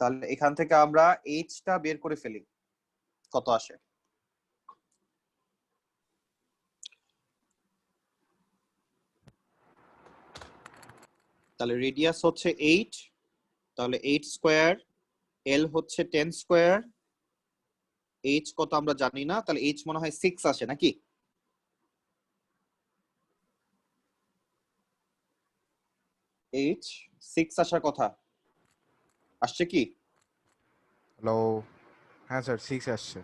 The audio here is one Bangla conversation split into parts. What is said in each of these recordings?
তাহলে এখান থেকে আমরা এইচটা বের করে ফেলি, কত আসে। তাহলে রেডিয়াস হচ্ছে 8, তাহলে 8 স্কয়ার, এল হচ্ছে 10 স্কয়ার, এইচ কত আমরা জানি না, তাহলে এইচ মনে হয় 6 আসে নাকি? এইচ 6 আসার কথা, আসছে কি? হ্যালো, হ্যাঁ স্যার 6 আসছে।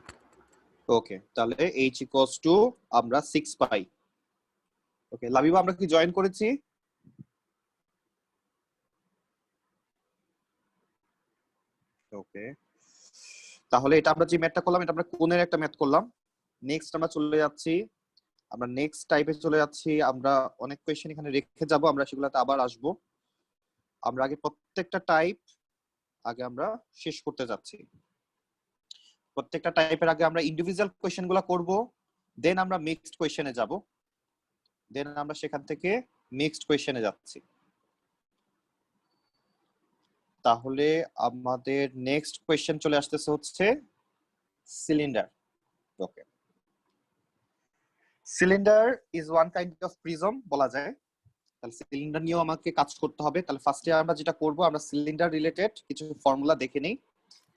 ওকে, তাহলে এইচ ইকুয়ালস টু আমরা 6 পাই। ওকে লাবিবা, আমরা কি জয়েন করেছি? ওকে, তাহলে এটা আমরা যে ম্যাথটা করলাম এটা আমরা কোণের একটা ম্যাথ করলাম। নেক্সট আমরা চলে যাচ্ছি, আমরা নেক্সট টাইপে চলে যাচ্ছি। আমরা অনেক কোয়েশ্চেন এখানে রেখে যাব, আমরা সেগুলোতে আবার আসবো। আমরা আগে প্রত্যেকটা টাইপ আগে আমরা শেষ করতে যাচ্ছি। প্রত্যেকটা টাইপের আগে আমরা ইন্ডিভিজুয়াল কোয়েশ্চেন গুলো করব, দেন আমরা মিক্সড কোয়েশ্চেনে যাব, দেন আমরা সেখান থেকে মিক্সড কোয়েশ্চেনে যাচ্ছি। তাহলে আমাদের নেক্সট কোয়েশ্চেন চলে আসতেছে হচ্ছে cylinder. Okay, cylinder is one kind of prism বলা যায়। তাহলে সিলিন্ডার নিয়েও আমাকে কাজ করতে হবে। তাহলে ফার্স্টে আমরা যেটা করব, আমরা সিলিন্ডার রিলেটেড কিছু ফর্মুলা দেখে নেই,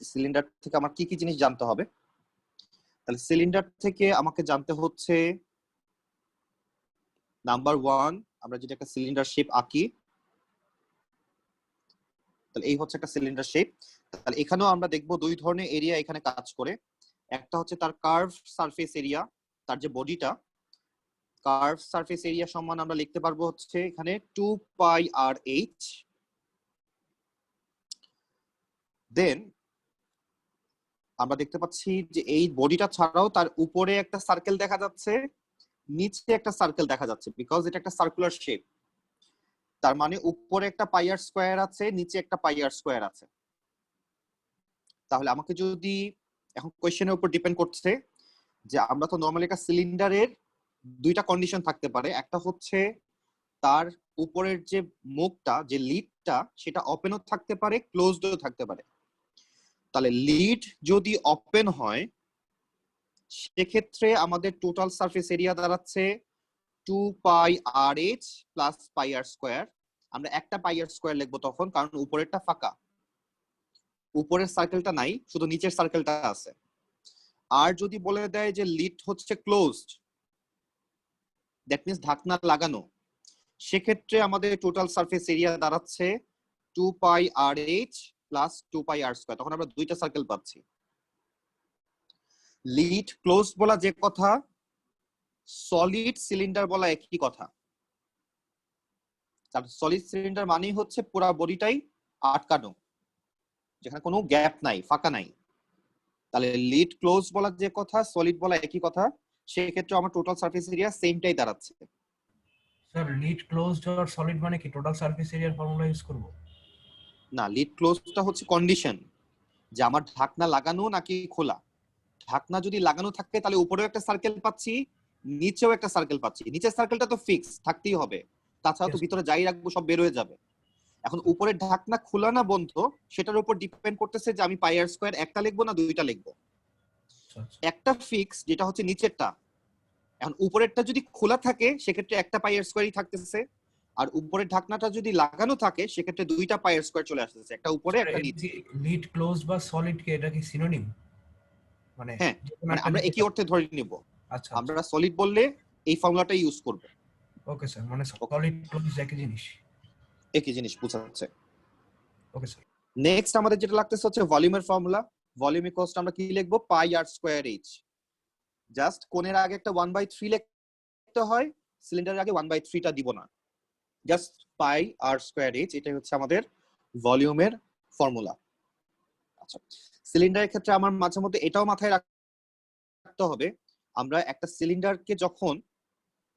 সিলিন্ডার থেকে আমার কি কি জিনিস জানতে হবে। তাহলে সিলিন্ডার থেকে আমাকে জানতে হচ্ছে নাম্বার 1, আমরা যদি একটা সিলিন্ডার শেপ আঁকি, তাহলে এই হচ্ছে একটা সিলিন্ডার শেপ। তাহলে এখানেও আমরা দেখব দুই ধরনের এরিয়া এখানে কাজ করে। একটা হচ্ছে তার কার্ভ সারফেস এরিয়া, তার যে বডিটা, কার্ভ সারফেস এরিয়া সমান আমরা লিখতে পারবো হচ্ছে এখানে 2 পাই আর এইচ। দেন আমরা দেখতে পাচ্ছি যে এই বডিটা ছাড়াও তার উপরে একটা সার্কেল দেখা যাচ্ছে, নিচে একটা সার্কেল দেখা যাচ্ছে, বিকজ এটা একটা সার্কুলার শেপ। তার মানে উপরে একটা পাই আর স্কয়ার আছে, নিচে একটা পাই আর স্কয়ার আছে। তাহলে আমাকে যদি এখন কোয়েশ্চেনের উপর ডিপেন্ড করছে যে আমরা তো নরমালি একটা সিলিন্ডারের দুইটা কন্ডিশন থাকতে পারে, একটা হচ্ছে তার উপরের যে মুখটা, যে লিডটা, সেটা ওপেনও থাকতে পারে, ক্লোজডও থাকতে পারে। তাহলে লিড যদি ওপেন হয় সেক্ষেত্রে আমাদের টোটাল সারফেস এরিয়া দাঁড়াচ্ছে 2 পাই আর এইচ প্লাস পাই আর স্কয়ার। আমরা একটা পাই আর স্কয়ার লিখবো তখন, কারণ উপরেরটা ফাঁকা, উপরের সার্কেলটা নাই, শুধু নিচের সার্কেলটা আছে। আর যদি বলে দেয় যে লিড হচ্ছে ক্লোজড, দ্যাট মিন্স ঢাকনা লাগানো, সেক্ষেত্রে আমাদের টোটাল সারফেস এরিয়া দাঁড়াচ্ছে 2 পাই আর এইচ প্লাস 2 পাই আর স্কয়ার। তখন আমরা দুইটা সার্কেল পাচ্ছি। লিড ক্লোজড বলা যে কথা, সলিড সিলিন্ডার বলা একই কথা। সলিড সিলিন্ডার মানেই হচ্ছে পুরো বডিটাই আটকানো, যেখানে কোনো গ্যাপ নাই, ফাঁকা নাই। তাহলে লিড ক্লোজ বলা যে কথা, সলিড বলা একই কথা, সেই ক্ষেত্রে আমার টোটাল সারফেস এরিয়া সেমটাই দাঁড়াচ্ছে। স্যার লিড ক্লোজড আর সলিড মানে কি টোটাল সারফেস এরিয়ার ফর্মুলা ইউজ করব? না, লিড ক্লোজটা হচ্ছে কন্ডিশন যে আমার ঢাকনা লাগানো নাকি খোলা। ঢাকনা যদি লাগানো থাকে তাহলে উপরেও একটা সার্কেল পাচ্ছি, নিচেও একটা সার্কেল পাচ্ছি। নিচের সার্কেলটা তো ফিক্স থাকতেই হবে, তাছাড়া তো ভিতরে যাই রাখবো সব বের হয়ে যাবে। এখন উপরের ঢাকনা খোলা না বন্ধ সেটার উপর ডিপেন্ড করতেছে যে আমি পাই আর স্কয়ার একটা লিখবো না দুইটা লিখবো। একটা ফিক্স যেটা হচ্ছে নিচেরটা। এখন উপরেরটা যদি খোলা থাকে সেক্ষেত্রে একটা পাই আর স্কয়ারই থাকতেছে, আর উপরের ঢাকনাটা যদি লাগানো থাকে সেক্ষেত্রে দুইটা পাই আর স্কয়ার চলে আসতেছে, একটা উপরে একটা নিচে। লিড ক্লোজড বা সলিড কি এটা কি সিনোনিম? মানে হ্যাঁ, মানে আমরা একই অর্থে ধরে নিব। আচ্ছা, আমরা সলিড বললে এই ফর্মুলাটা ইউজ করব। ওকে স্যার, মানে সলিড ক্লোজ একই জিনিস, একই জিনিস বোঝাচ্ছে। Okay sir. নেক্সট আমাদের যেটা লাগতেছে হচ্ছে ভলিউমের ফর্মুলা। ভলিউম ইকুয়ালস টু আমরা কি লিখবো, পাই আর স্কয়ার এইচ। জাস্ট কোণের আগে একটা 1/3 লিখতে হয়, সিলিন্ডারের আগে 1/3 টা দিব না, জাস্ট পাই আর স্কয়ার এইচ। এটাই হচ্ছে আমাদের ভলিউমের ফর্মুলা। আচ্ছা, সিলিন্ডারের ক্ষেত্রে আমার মাঝে মধ্যে এটাও মাথায় রাখতে হবে, আমরা একটা সিলিন্ডারকে যখন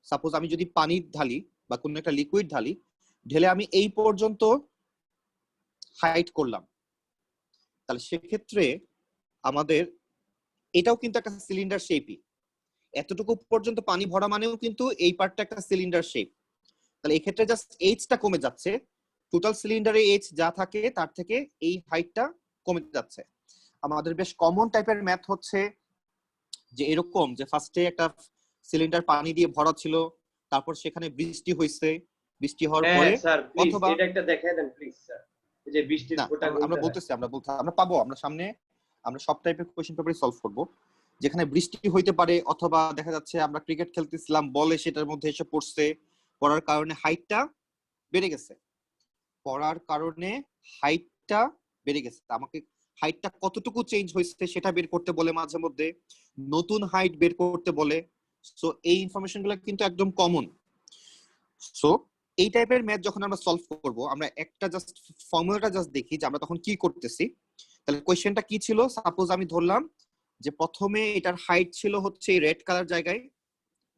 সাপোজ আমি যদি পানি ঢালি বা কোনো একটা লিকুইড ঢালি, ঢেলে আমি এই পর্যন্ত হাইট করলাম, তাহলে সেক্ষেত্রে আমাদের এটাও কিন্তু একটা সিলিন্ডার শেপই। এতটুকু পর্যন্ত পানি ভরা মানেও কিন্তু এই পার্টটা একটা সিলিন্ডার শেপ। তাহলে এই ক্ষেত্রে জাস্ট এইচটা কমে যাচ্ছে, টোটাল সিলিন্ডারে এইচ যা থাকে তার থেকে এই হাইটটা কমে যাচ্ছে। আমাদের বেশ কমন টাইপের ম্যাথ হচ্ছে যে এরকম যে ফার্স্টে একটা সিলিন্ডার পানি দিয়ে ভরা ছিল, তারপর সেখানে বৃষ্টি হয়েছে, বৃষ্টি হওয়ার হ্যাঁ পরে স্যার প্লিজ অথবা এটা একটা দেখায় দেন প্লিজ স্যার, এই যে বৃষ্টির না আমরা ফোঁটাগুলো বলতেছি আমরা পাবো, আমরা সামনে আমরা সব টাইপের কোশ্চেন পেপারই সলভ করব, যেখানে বৃষ্টি হইতে পারে অথবা দেখা যাচ্ছে আমরা ক্রিকেট খেলতেছিলাম বলে সেটার মধ্যে এসে পড়ছে, পড়ার কারণে হাইটটা বেড়ে গেছে, পড়ার কারণে হাইটটা বেড়ে গেছে, আমাকে হাইটটা কতটুকু চেঞ্জ হয়েছে সেটা বের করতে বলে, মাঝে মধ্যে নতুন হাইট বের করতে বলে। সো এই ইনফরমেশনগুলো কিন্তু একদম কমন। সো এই টাইপের ম্যাথ যখন আমরা সলভ করব, আমরা একটা জাস্ট ফর্মুলাটা জাস্ট দেখি যে আমরা তখন কি করতেছি। তাহলে কোশ্চেনটা কি ছিল, সাপোজ আমি ধরলাম যে প্রথমে এটার হাইট ছিল হচ্ছে রেড কালার জায়গায়,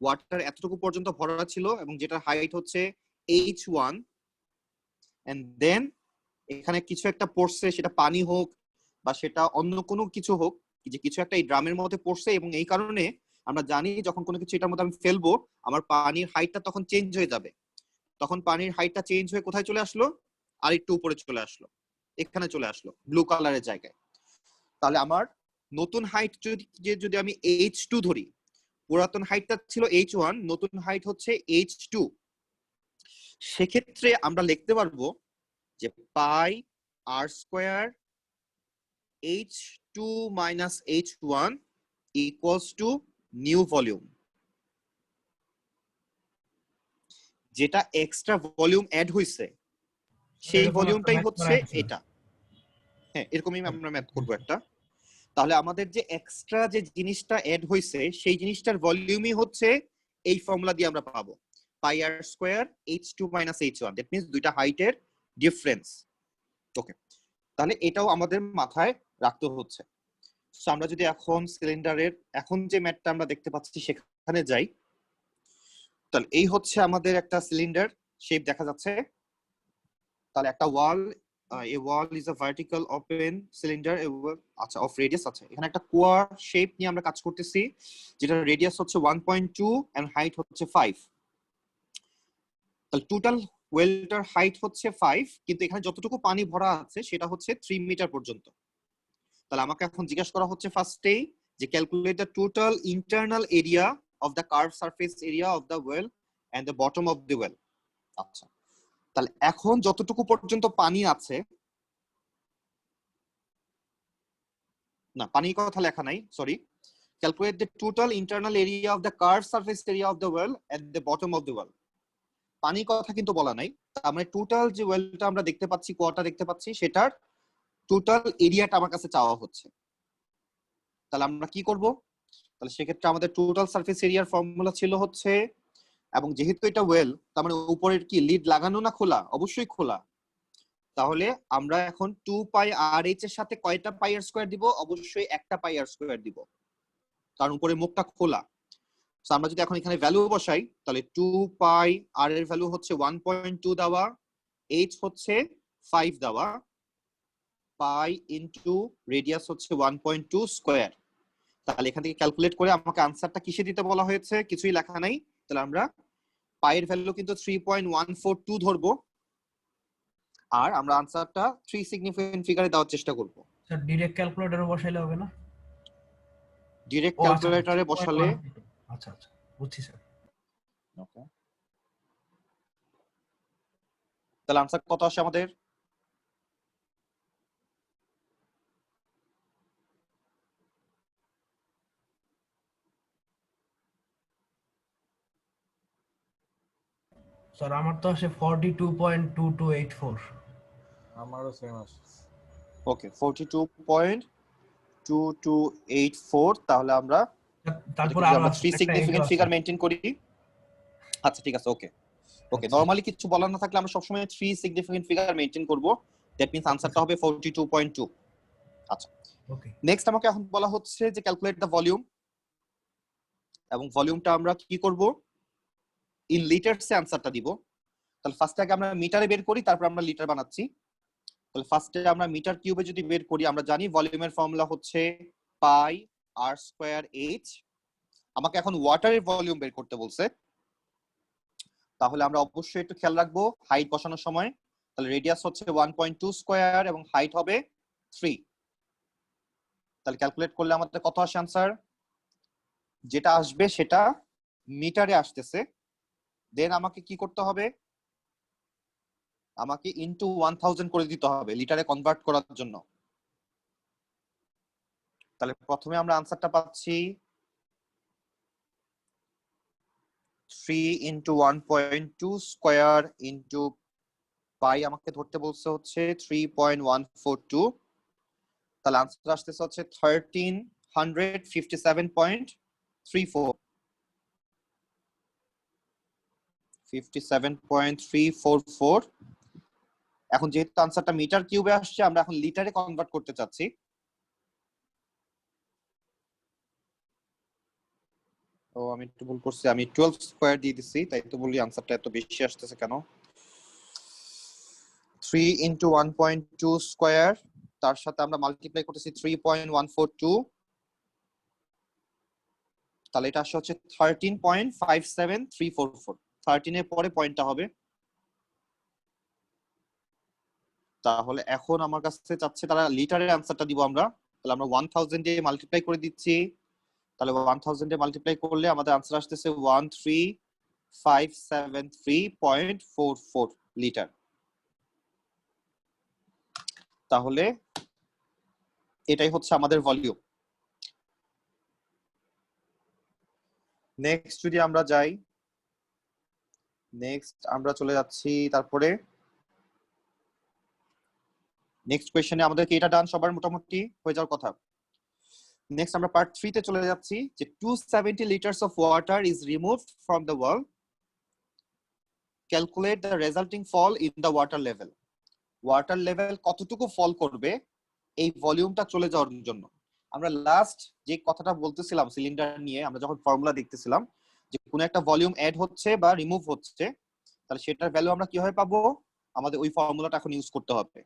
ওয়াটার এতটুকু পর্যন্ত ভরা ছিল এবং যেটার হাইট হচ্ছে h1, এন্ড দেন এখানে কিছু একটা পড়ছে, সেটা পানি হোক বা সেটা অন্য কোনো কিছু হোক, যে কিছু একটা এই ড্রামের মধ্যে পড়ছে এবং এই কারণে আমরা জানি যখন কোনো কিছু এটার মধ্যে আমি ফেলবো আমার পানির হাইটটা তখন চেঞ্জ হয়ে যাবে, তখন পানির হাইটটা চেঞ্জ হয়ে কোথায় চলে আসলো, আর একটু উপরে চলে আসলো, এখানে চলে আসলো ব্লু কালারের জায়গায়। তাহলে আমার নতুন হাইট যদি আমি h2 ধরি, পুরাতন হাইটটা ছিল h1, নতুন হাইট হচ্ছে h2, সেক্ষেত্রে আমরা লিখতে পারবো যে পাই r square h2 minus h1 equals to new volume, যেটা এক্সট্রা ভলিউম অ্যাড হইছে সেই ভলিউমটাই হচ্ছে এটা। হ্যাঁ, এরকমই আমরা ম্যাথ করব একটা। তাহলে আমাদের যে এক্সট্রা যে জিনিসটা অ্যাড হইছে সেই জিনিসটার ভলিউমই হচ্ছে এই ফর্মুলা দিয়ে আমরা পাবো, pi R square h2 minus h1, that means দুইটা হাইটের ডিফারেন্স। ওকে, তাহলে এটাও আমাদের মাথায় রাখতে হচ্ছে। সো আমরা যদি এখন সিলিন্ডারের এখন যে ম্যাথটা আমরা দেখতে পাচ্ছি সেখানে যাই, তাহলে এই হচ্ছে আমাদের একটা সিলিন্ডার শেপ দেখা যাচ্ছে। তাহলে একটা ওয়াল, a wall is a vertical open cylinder আচ্ছা অফ রেডিয়াস, আচ্ছা এখানে একটা কোয়ার শেপ নিয়ে আমরা কাজ করতেছি, যেটা রেডিয়াস হচ্ছে 1.2 এন্ড হাইট হচ্ছে 5। তাহলে টোটাল ওয়েলটার হাইট হচ্ছে 5, কিন্তু এখানে যতটুকু পানি ভরা আছে সেটা হচ্ছে 3 মিটার পর্যন্ত। তাহলে আমাকে এখন জিজ্ঞাসা করা হচ্ছে ফার্স্টেই যে calculate the total internal area of the curve surface area of the well and the bottom of the well. আচ্ছা, তাহলে এখন যতটুকু পর্যন্ত পানি আছে, না পানির কথা লেখা নাই, sorry, calculate the total internal area of the curve surface area of the well at the bottom of the well. পানির কথা কিন্তু বলা নাই, তার মানে টোটাল যে ওয়েলটা আমরা দেখতে পাচ্ছি, কোয়াটা দেখতে পাচ্ছি, সেটার টোটাল এরিয়াটা আমার কাছে চাওয়া হচ্ছে। তাহলে আমরা কি করব, তাহলে সেক্ষেত্রে আমাদের টোটাল সারফেস এরিয়ার ফর্মুলা ছিল হচ্ছে, এবং যেহেতু এটা ওয়েল তার মানে উপরের কি লিড লাগানো না খোলা, অবশ্যই খোলা, তাহলে আমরা এখন 2 পাই আর এইচ এর সাথে কয়টা পাই আর স্কয়ার দিব, অবশ্যই একটা পাই আর স্কয়ার দিব, কারণ উপরে মুখটা খোলা। সো আমরা যদি এখন এখানে ভ্যালু বসাই, তাহলে 2 পাই আর এর ভ্যালু হচ্ছে 1.2 দেওয়া, এইচ হচ্ছে 5 দেওয়া, পাই ইনটু রেডিয়াস হচ্ছে 1.2 স্কয়ার। তাহলে এখান থেকে ক্যালকুলেট করে আমাকে আনসারটা কিসে দিতে বলা হয়েছে, কিছুই লেখা নাই, তাহলে আমরা পাই এর ভ্যালু কিন্তু 3.142 ধরবো, আর আমরা আনসারটা 3 সিগনিফিকেন্ট ফিগারে দেওয়ার চেষ্টা করব। স্যার ডাইরেক্ট ক্যালকুলেটরে বসাইলে হবে না? ডিরেক্ট ক্যালকুলেটরে বসালে, আচ্ছা আচ্ছা বুঝছি স্যার। ওকে, তাহলে আনসার কত আসে আমাদের, স্যার আমার তো আসে 42.2284। আমারও সেম আসে। ওকে 42.2284। তাহলে আমরা তারপর আমরা 3 সিগনিফিকেন্ট ফিগার মেইনটেইন করি। আচ্ছা ঠিক আছে, ওকে ওকে, নরমালি কিছু বলার না থাকলে আমরা সবসময় 3 সিগনিফিকেন্ট ফিগার মেইনটেইন করব, দ্যাট মিন্স আনসারটা হবে 42.2। আচ্ছা, ওকে, নেক্সট আমাকে এখন বলা হচ্ছে যে ক্যালকুলেট দ্য ভলিউম, এবং ভলিউমটা আমরা কি করব, ইন লিটারসে আনসারটা দিব। তাহলে ফার্স্টে আগে আমরা মিটারে বের করি, তারপর আমরা লিটার বানাচ্ছি। তাহলে ফার্স্টে আমরা মিটার কিউবে যদি বের করি, আমরা জানি ভলিউমের ফর্মুলা হচ্ছে পাই আর স্কয়ার এইচ। আমাকে এখন ওয়াটারের ভলিউম বের করতে বলছে, তাহলে আমরা অবশ্যই একটু খেয়াল রাখবো হাইট বসানোর সময়। তাহলে রেডিয়াস হচ্ছে 1.2 স্কয়ার এবং হাইট হবে 3। তাহলে ক্যালকুলেট করলে আমাদের কত আসে আনসার? যেটা আসবে সেটা মিটারে আসতেছে, দেন আমাকে কি করতে হবে, আমাকে ইনটু 1000 করে দিতে হবে লিটারে কনভার্ট করার জন্য। তাহলে প্রথমে আমরা আনসারটা পাচ্ছি 3 ইনটু 1.2 স্কয়ার ইনটু পাই, আমাকে ধরতে বলছে হচ্ছে 3.142। তাহলে আনসার আসতেছে হচ্ছে 1357.34 57.344। এখন যেহেতু আনসারটা মিটার কিউবে আসছে, আমরা এখন লিটারে কনভার্ট করতে চাচ্ছি। ও আমি একটু ভুল করছি, আমি 12 স্কয়ার দিয়ে দিছি, তাই তো বলি আনসারটা এত বেশি আসতেছে কেন। 3 ইনটু 1.2 স্কয়ার, তার সাথে আমরা মাল্টিপ্লাই করতেছি 3.142, তাহলে এটা আসছে হচ্ছে 13.57344। 13 এর পরে পয়েন্টটা হবে। তাহলে এখন আমার কাছে চাচ্ছে তারা লিটারের আনসারটা দিব আমরা, তাহলে আমরা 1000 দিয়ে মাল্টিপ্লাই করে দিচ্ছি। তাহলে 1000 দিয়ে মাল্টিপ্লাই করলে আমাদের আনসার আসতেছে 13573.44 লিটার। তাহলে এটাই হচ্ছে আমাদের ভলিউম। নেক্সট যদি আমরা যাই, নেক্সট আমরা চলে যাচ্ছি, তারপরে নেক্সট কোয়েশ্চেনে আমাদের কি এটা ডান সবার মোটামুটি হয়ে যাওয়ার কথা। নেক্সট আমরা পার্ট 3 তে চলে যাচ্ছি, যে 270 litres of water is removed from the wall, calculate the resulting fall in the water level. Water level কতটুকু ফল করবে এই ভলিউমটা চলে যাওয়ার জন্য। আমরা লাস্ট যে কথাটা বলতেছিলাম সিলিন্ডার নিয়ে, আমরা যখন ফর্মুলা দেখতেছিলাম যে কোনো একটা ভলিউম অ্যাড হচ্ছে বা রিমুভ হচ্ছে, তাহলে সেটার ভ্যালু আমরা কিভাবে পাবো, আমাদের ওই ফর্মুলাটা এখন ইউজ করতে হবে।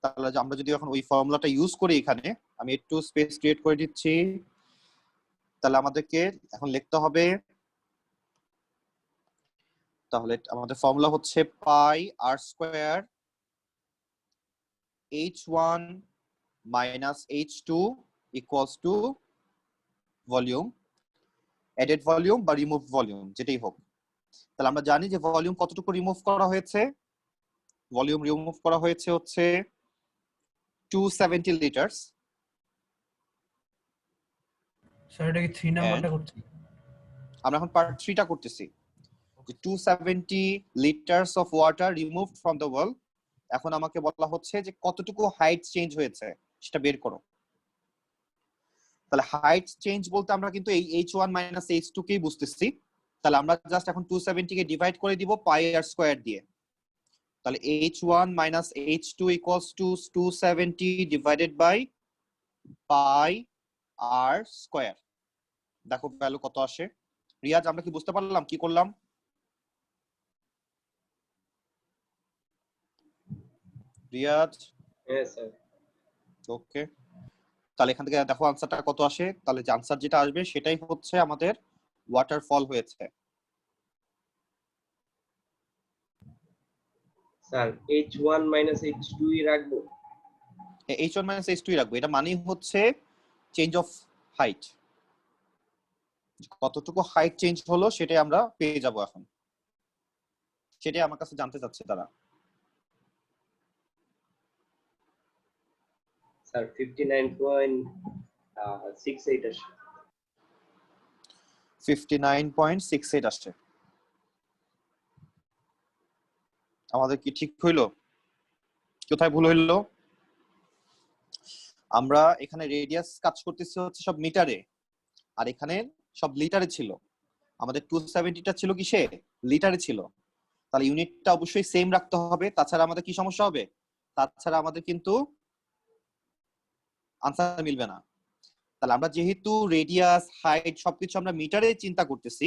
তাহলে আমরা যদি এখন ওই ফর্মুলাটা ইউজ করি, এখানে আমি একটু স্পেস ক্রিয়েট করে দিচ্ছি, তাহলে আমাদেরকে এখন লিখতে হবে, তাহলে আমাদের ফর্মুলা হচ্ছে pi R square h1 minus h2 equals to volume, added volume বা রিমুভ ভলিউম যেটাই হোক। তাহলে আমরা জানি যে ভলিউম কতটুকু রিমুভ করা হয়েছে, ভলিউম রিমুভ করা হয়েছে হচ্ছে 270 লিটারস। স্যার এটা কি 3 নাম্বারটা করছি? আমরা এখন পার্ট 3 টা করতেছি, যে 270 litres of water removed from the wall. এখন আমাকে বলা হচ্ছে যে কতটুকু হাইট চেঞ্জ হয়েছে সেটা বের করো। তাহলে হাইট চেঞ্জ বলতে আমরা কিন্তু এই h1 মাইনাস h2 কেই বুঝতেছি। তাহলে আমরা জাস্ট এখন 270 কে ডিভাইড করে দিব পাই আর স্কয়ার দিয়ে। তাহলে h1 minus h2 equals to 270 divided by pi R square. দেখো ভ্যালু কত আসে। রিয়াজ আমরা কি বুঝতে পারলাম কি করলাম? Riaz Yes, sir. ওকে, তাহলে এখান থেকে দেখো আনসারটা কত আসে। তাহলে যে আনসার যেটা আসবে সেটাই হচ্ছে আমাদের ওয়াটারফল হয়েছে। স্যার h1 minus h2 ই রাখবো? h1 মাইনাস h2 রাখবো, এটা মানেই হচ্ছে চেঞ্জ অফ হাইট। কতটুকু হাইট চেঞ্জ হলো সেটাই আমরা পেয়ে যাব এখন, সেটাই আমার কাছে জানতে চাচ্ছে তারা। স্যার 59.68 আসে। 59.68 আসছে। আমাদের কি ঠিক হইলো? কোথায় ভুল হইলো? আমরা এখানে রেডিয়াস কাজ করতেছি হচ্ছে সব মিটারে, আর এখানে সব লিটারে ছিল। আমাদের 270টা ছিল কিসে? লিটারে ছিল। তাহলে ইউনিটটা অবশ্যই সেম রাখতে হবে, তাছাড়া আমাদের কি সমস্যা হবে? তাছাড়া আমাদের কিন্তু আনসার মিলবে না। তাহলে আমরা যেহেতু রেডিয়াস হাইট সবকিছু আমরা মিটারে চিন্তা করতেছি,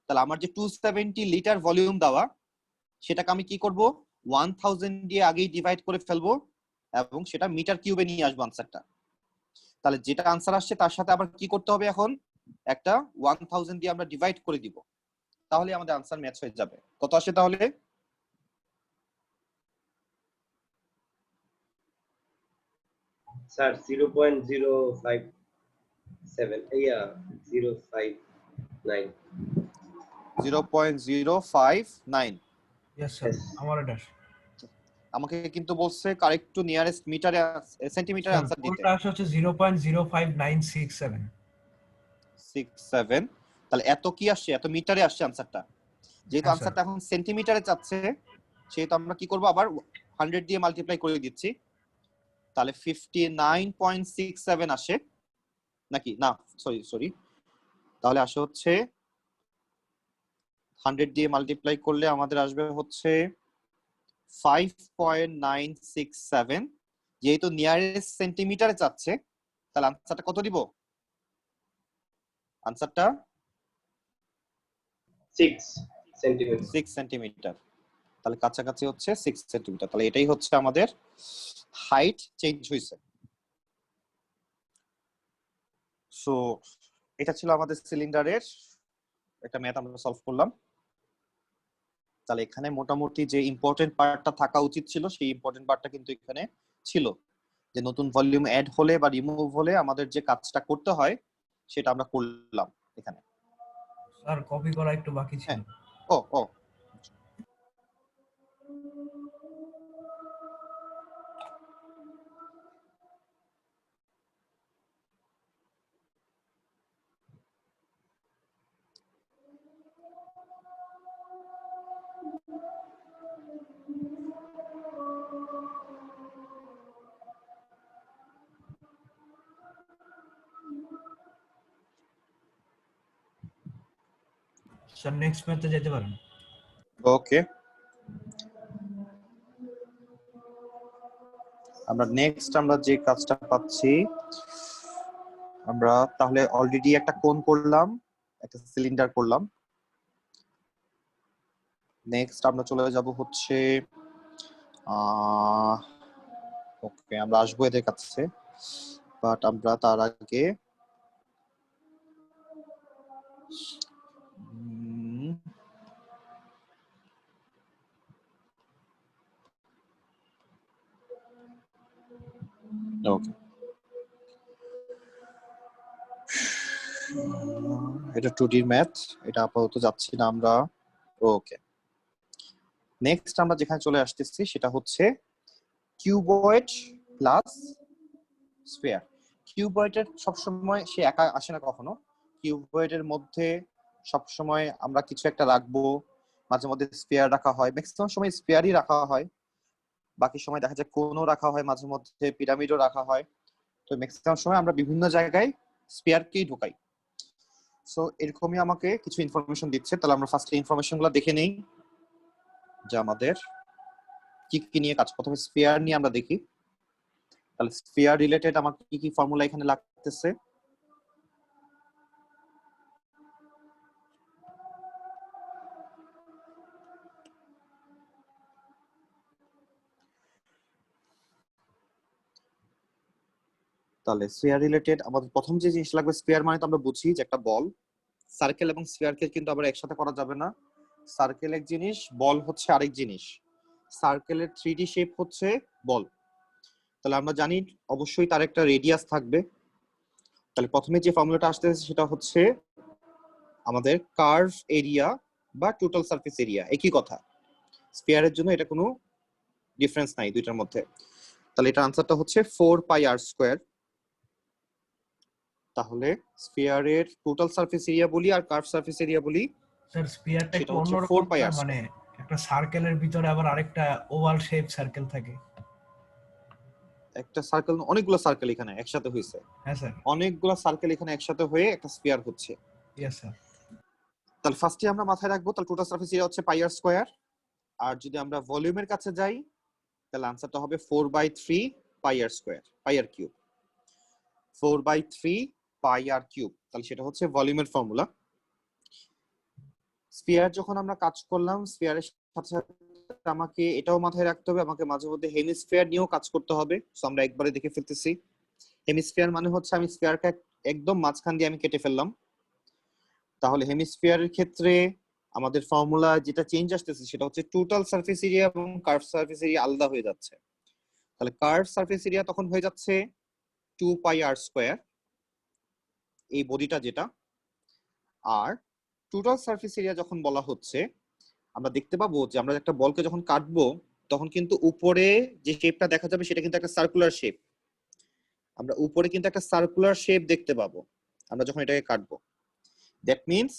তাহলে আমার যে 270 লিটার ভলিউম দেওয়া, সেটাকে আমি কি করব, 1000 দিয়ে আগেই ডিভাইড করে ফেলবো এবং সেটা মিটার কিউবে নিয়ে আসবো আনসারটা। তাহলে যেটা আনসার আসছে তার সাথে আবার কি করতে হবে, এখন একটা 1000 দিয়ে আমরা ডিভাইড করে দিব, তাহলে আমাদের আনসার ম্যাচ হয়ে যাবে। কত আসে তাহলে? স্যার 0.057 059 0.059। Yes sir, Yes. আমার এটা আমাকে কিন্তু বলছে কারেক্ট টু নিয়ারেস্ট মিটারে সেন্টিমিটারে স্যার আনসার দিতে। ভুলটা আসে হচ্ছে 0.05967। 67। তাহলে এত কি আসছে, এত মিটারে আসছে আনসারটা। যেহেতু হ্যাঁ স্যার। আনসারটা এখন সেন্টিমিটারে চাচ্ছে, সেহেতু আমরা কি করব, আবার 100 দিয়ে মাল্টিপ্লাই করে দিচ্ছি। তাহলে 59.67 আসে নাকি না, সরি সরি, তাহলে আসে হচ্ছে 100 দিয়ে মাল্টিপ্লাই করলে আমাদের আসবে হচ্ছে 5.967। যেহেতু নিয়ারেস্ট সেন্টিমিটারে চাচ্ছে, তাহলে আনসারটা কত দিব? আনসারটা 6 সেন্টিমিটার। 6 সেন্টিমিটার। তাহলে কাছাকাছি হচ্ছে 6 সেন্টিমিটার। তাহলে এটাই হচ্ছে আমাদের হাইট চেঞ্জ হয়েছে। সো এটা ছিল আমাদের সিলিন্ডারের একটা ম্যাথ আমরা সলভ করলাম। তাহলে এখানে মোটামুটি যে ইম্পর্টেন্ট পার্টটা থাকা উচিত ছিল, সেই ইম্পর্টেন্ট পার্টটা কিন্তু এখানে ছিল, যে নতুন ভলিউম অ্যাড হলে বা রিমুভ হলে আমাদের যে কাজটা করতে হয় সেটা আমরা করলাম এখানে। স্যার কপি করা একটু বাকি ছিল। হ্যাঁ। ও ও স্যার নেক্সট ম্যাথে যেতে পারেন। ওকে, আমরা নেক্সট আমরা যে কাজটা পাচ্ছি, আমরা তাহলে অলরেডি একটা কোণ করলাম, একটা সিলিন্ডার করলাম। নেক্সট আমরা চলে যাব হচ্ছে ওকে, আমরা আসবো এদের কাছে, বাট আমরা তার আগে ওকে, এটা 2D ম্যাথ, এটা আপাতত যাচ্ছি না আমরা। ওকে, নেক্সট আমরা যেখানে চলে আসতেছি সেটা হচ্ছে কিউবয়েড প্লাস স্ফিয়ার। কিউবয়েডের সবসময় সে একা আসে না কখনো। কিউবয়েডের মধ্যে সবসময় আমরা কিছু একটা রাখবো, মাঝে মধ্যে স্ফিয়ার রাখা হয়, ম্যাক্সিমাম সময় স্ফিয়ারই রাখা হয়, বাকি সময় দেখা যায় কোনও রাখা হয়, মাঝে মধ্যে পিরামিডও রাখা হয়। তো ম্যাক্সিমাম সময় আমরা বিভিন্ন জায়গায় স্ফিয়ারকেই ঢোকাই। সো এরকমই আমাকে কিছু ইনফরমেশন দিচ্ছে। তাহলে আমরা ফার্স্টে ইনফরমেশনগুলো দেখে নেই যে আমাদের কি কি নিয়ে কাজ। প্রথমে স্ফিয়ার নিয়ে আমরা দেখি। তাহলে স্ফিয়ার রিলেটেড আমার কি কি ফর্মুলা এখানে লাগতেছে। তাহলে স্ফিয়ার রিলেটেড আমাদের প্রথম যে জিনিস লাগবে, স্ফিয়ার মানে তো আমরা বুঝি যে একটা বল। সার্কেল এবং স্ফিয়ারকে কিন্তু আবার একসাথে করা যাবে না। সার্কেল এক জিনিস, বল হচ্ছে আরেক জিনিস। সার্কেলের 3D শেপ হচ্ছে বল। তাহলে আমরা জানি অবশ্যই তার একটা রেডিয়াস থাকবে। তাহলে প্রথমে যে ফর্মুলাটা আসতেছে সেটা হচ্ছে আমাদের কার্ভ এরিয়া বা টোটাল সারফেস এরিয়া, একই কথা। স্ফিয়ারের জন্য এটা কোনো ডিফারেন্স নাই দুইটার মধ্যে। তাহলে এটা আনসারটা হচ্ছে 4πr²। তাহলে স্ফিয়ারের টোটাল সারফেস এরিয়া বলি আর কার্ভ সারফেস এরিয়া বলি, স্যার স্পিয়ারটা সেটা একটু হচ্ছে অন্যরকম, 4πr²। মানে একটা সার্কেলের ভিতরে আবার আরেকটা ওভাল শেপ সার্কেল থাকে। একটা সার্কেল, অনেকগুলো সার্কেল এখানে একসাথে হয়েছে। হ্যাঁ স্যার। অনেকগুলো সার্কেল এখানে একসাথে হয়ে একটা স্ফিয়ার হচ্ছে। Yes sir. তাহলে ফার্স্টে আমরা মাথায় রাখবো, তাহলে টোটাল সারফেস এরিয়া হচ্ছে πr²। আর যদি আমরা ভলিউমের কাছে যাই, তাহলে আনসারটা হবে 4/3 πr², πr³। 4/3 πr³। তাহলে সেটা হচ্ছে ভলিউমের ফর্মুলা। স্ফিয়ার যখন আমরা কাজ করলাম, স্ফিয়ারের সাথে সাথে আমাকে এটাও মাথায় রাখতে হবে, আমাকে মাঝে মধ্যে হেমিস্ফিয়ার নিয়েও কাজ করতে হবে। সো আমরা একবারে দেখে ফেলতেছি। হেমিস্ফিয়ার মানে হচ্ছে আমি স্ফিয়ারকে একদম মাঝখান দিয়ে আমি কেটে ফেললাম। তাহলে হেমিস্ফিয়ারের ক্ষেত্রে আমাদের ফর্মুলা যেটা চেঞ্জ আসতেছে সেটা হচ্ছে টোটাল সারফেস এরিয়া এবং কার্ভ সারফেস এরিয়া আলাদা হয়ে যাচ্ছে। তাহলে কার্ভ সারফেস এরিয়া তখন হয়ে যাচ্ছে 2 পাই আর স্কয়ার, এই বডিটা যেটা। আর টোটাল সারফেস এরিয়া যখন বলা হচ্ছে, আমরা দেখতে পাবো যে আমরা একটা বলকে যখন কাটবো তখন কিন্তু উপরে যে শেপটা দেখা যাবে সেটা কিন্তু একটা সার্কুলার শেপ। আমরা উপরে কিন্তু একটা সার্কুলার শেপ দেখতে পাবো আমরা যখন এটাকে কাটবো। দ্যাট মিন্স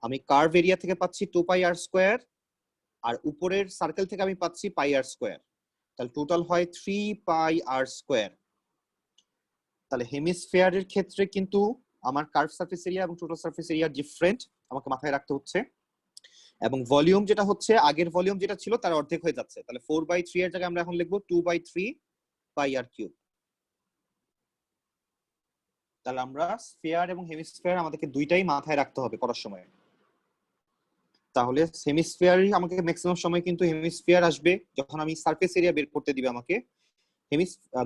আমি কার্ভ এরিয়া থেকে পাচ্ছি 2 পাই আর স্কয়ার, আর উপরের সার্কেল থেকে আমি পাচ্ছি পাই আর স্কয়ার। তাহলে টোটাল হয় 3 পাই আর স্কয়ার। তাহলে হেমিস্ফিয়ারের ক্ষেত্রে কিন্তু আমার কার্ভ সারফেস এরিয়া এবং টোটাল সারফেস এরিয়া ডিফারেন্ট, আমাকে মাথায় রাখতে হচ্ছে। এবং ভলিউম যেটা হচ্ছে আগের ভলিউম যেটা ছিল তার অর্ধেক হয়ে যাচ্ছে। তাহলে 4/3 এর জায়গায় আমরা এখন লিখবো 2/3 পাই আর কিউব। তাহলে আমরা স্ফিয়ার এবং হেমিস্ফিয়ার আমাদেরকে দুইটাই মাথায় রাখতে হবে করার সময়। তাহলে হেমিস্ফিয়ারই আমাকে ম্যাক্সিমাম সময় কিন্তু হেমিস্ফিয়ার আসবে যখন আমি সারফেস এরিয়া বের করতে দিবে আমাকে।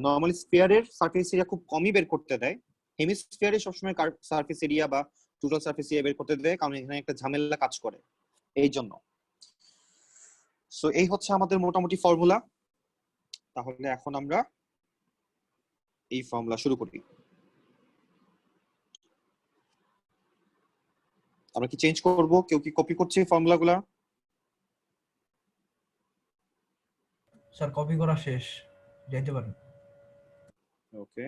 নরমালি স্ফিয়ারের সারফেস এরিয়া খুব কমই বের করতে দেয়, হেমিস্ফিয়ারে সবসময় সারফেস এরিয়া বা টোটাল সারফেস এরিয়া বের করতে দেয়, কারণ এখানে একটা ঝামেলা কাজ করে এই জন্য। সো এই হচ্ছে আমাদের মোটামুটি ফর্মুলা। তাহলে এখন আমরা এই ফর্মুলা শুরু করি। আমরা কি চেঞ্জ করব? কেউ কি কপি করছে ফর্মুলাগুলা? স্যার কপি করা শেষ, যাইতে পারেন। ওকে,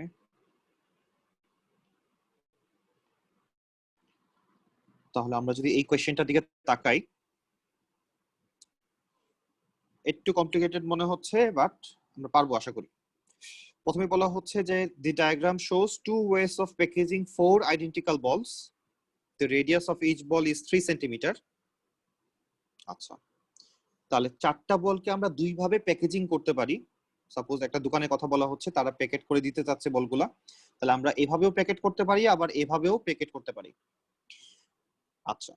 তাহলে আমরা যদি এই কোশ্চেনটার দিকে তাকাই, একটু কমপ্লিকেটেড মনে হচ্ছে, বাট আমরা পারবো আশা করি। প্রথমে বলা হচ্ছে যে the diagram shows two ways of packaging four identical balls. The radius of each ball is 3 centimeter. আচ্ছা, তাহলে চারটা বলকে আমরা দুই ভাবে প্যাকেজিং করতে পারি। সাপোজ একটা দোকানের কথা বলা হচ্ছে, তারা প্যাকেট করে দিতে চাচ্ছে বলগুলা, তাহলে আমরা এভাবেও প্যাকেট করতে পারি, আবার এভাবেও প্যাকেট করতে পারি। আচ্ছা,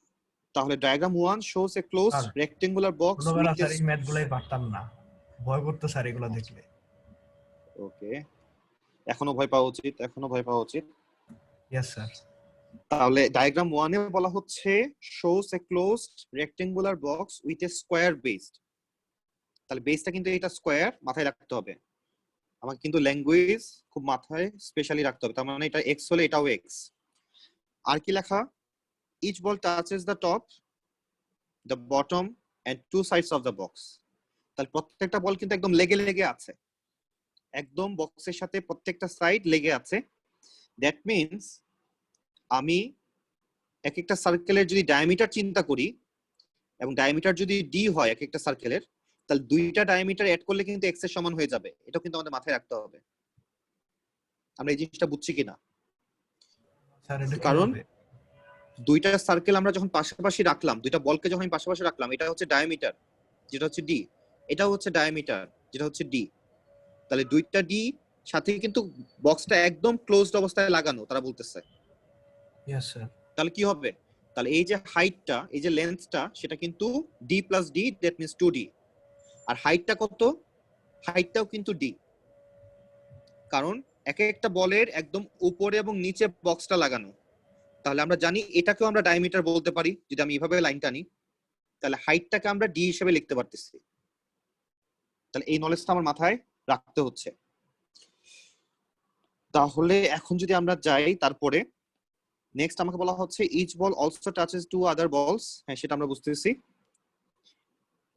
তাহলে diagram 1 shows a closed sir, rectangular box ছোটবেলা with স্যার a... এই ম্যাথ গুলাই পারতাম না, ভয় করতো স্যার এগুলো দেখলে। ওকে, এখনো ভয় পাওয়া উচিত, এখনো ভয় পাওয়া উচিত। Yes sir. তাহলে ডায়াগ্রাম 1 এ বলা হচ্ছে shows a closed rectangular box with a square base। তাহলে বেসটা কিন্তু এটা স্কয়ার, মাথায় রাখতে হবে আমাকে, কিন্তু ল্যাঙ্গুয়েজ খুব মাথায় স্পেশালি রাখতে হবে। তার মানে এটা x হলে এটাও x। আর কি লেখা? each ball touches the top, the bottom and two sides of the box। তাহলে প্রত্যেকটা বল কিন্তু একদম লেগে লেগে আছে, একদম বক্সের সাথে প্রত্যেকটা সাইড লেগে আছে। দ্যাট মিন্স আমি এক একটা সার্কেলের যদি ডায়ামিটার চিন্তা করি, এবং ডায়ামিটার যদি ডি হয় এক একটা সার্কেলের, তাহলে দুইটা ডায়ামিটার অ্যাড করলে কিন্তু এক্স এর সমান হয়ে যাবে। এটা কিন্তু আমাদের মাথায় রাখতে হবে। আমরা এই জিনিসটা বুঝছি কিনা? স্যার এটা কারণ কিভাবে? দুইটা সার্কেল আমরা যখন পাশাপাশি রাখলাম, দুইটা বলকে যখন পাশাপাশি রাখলাম, এটা হচ্ছে ডায়ামিটার যেটা হচ্ছে ডি, এটাও হচ্ছে ডায়ামিটার যেটা হচ্ছে ডি। তাহলে দুইটা ডি সাথে কিন্তু বক্সটা একদম ক্লোজড অবস্থায় লাগানো, তারা বলতেছে। Yes sir. তাহলে কি হবে? তাহলে এই যে হাইটটা, এই যে লেন্থটা, সেটা কিন্তু D plus D, that means 2d। আর হাইটটা কত? হাইটটাও কিন্তু ডি, কারণ এক একটা বলের একদম উপরে এবং নিচে বক্সটা লাগানো। তাহলে আমরা জানি এটাকেও আমরা ডায়ামিটার বলতে পারি যদি আমি এইভাবে লাইনটা নিই। তাহলে হাইটটাকে আমরা ডি হিসেবে লিখতে পারতেছি। তাহলে এই নলেজটা আমার মাথায় রাখতে হচ্ছে। তাহলে এখন যদি আমরা যাই, তারপরে নেক্সট আমাকে বলা হচ্ছে each ball also touches two other balls. হ্যাঁ, সেটা আমরা বুঝতেছি।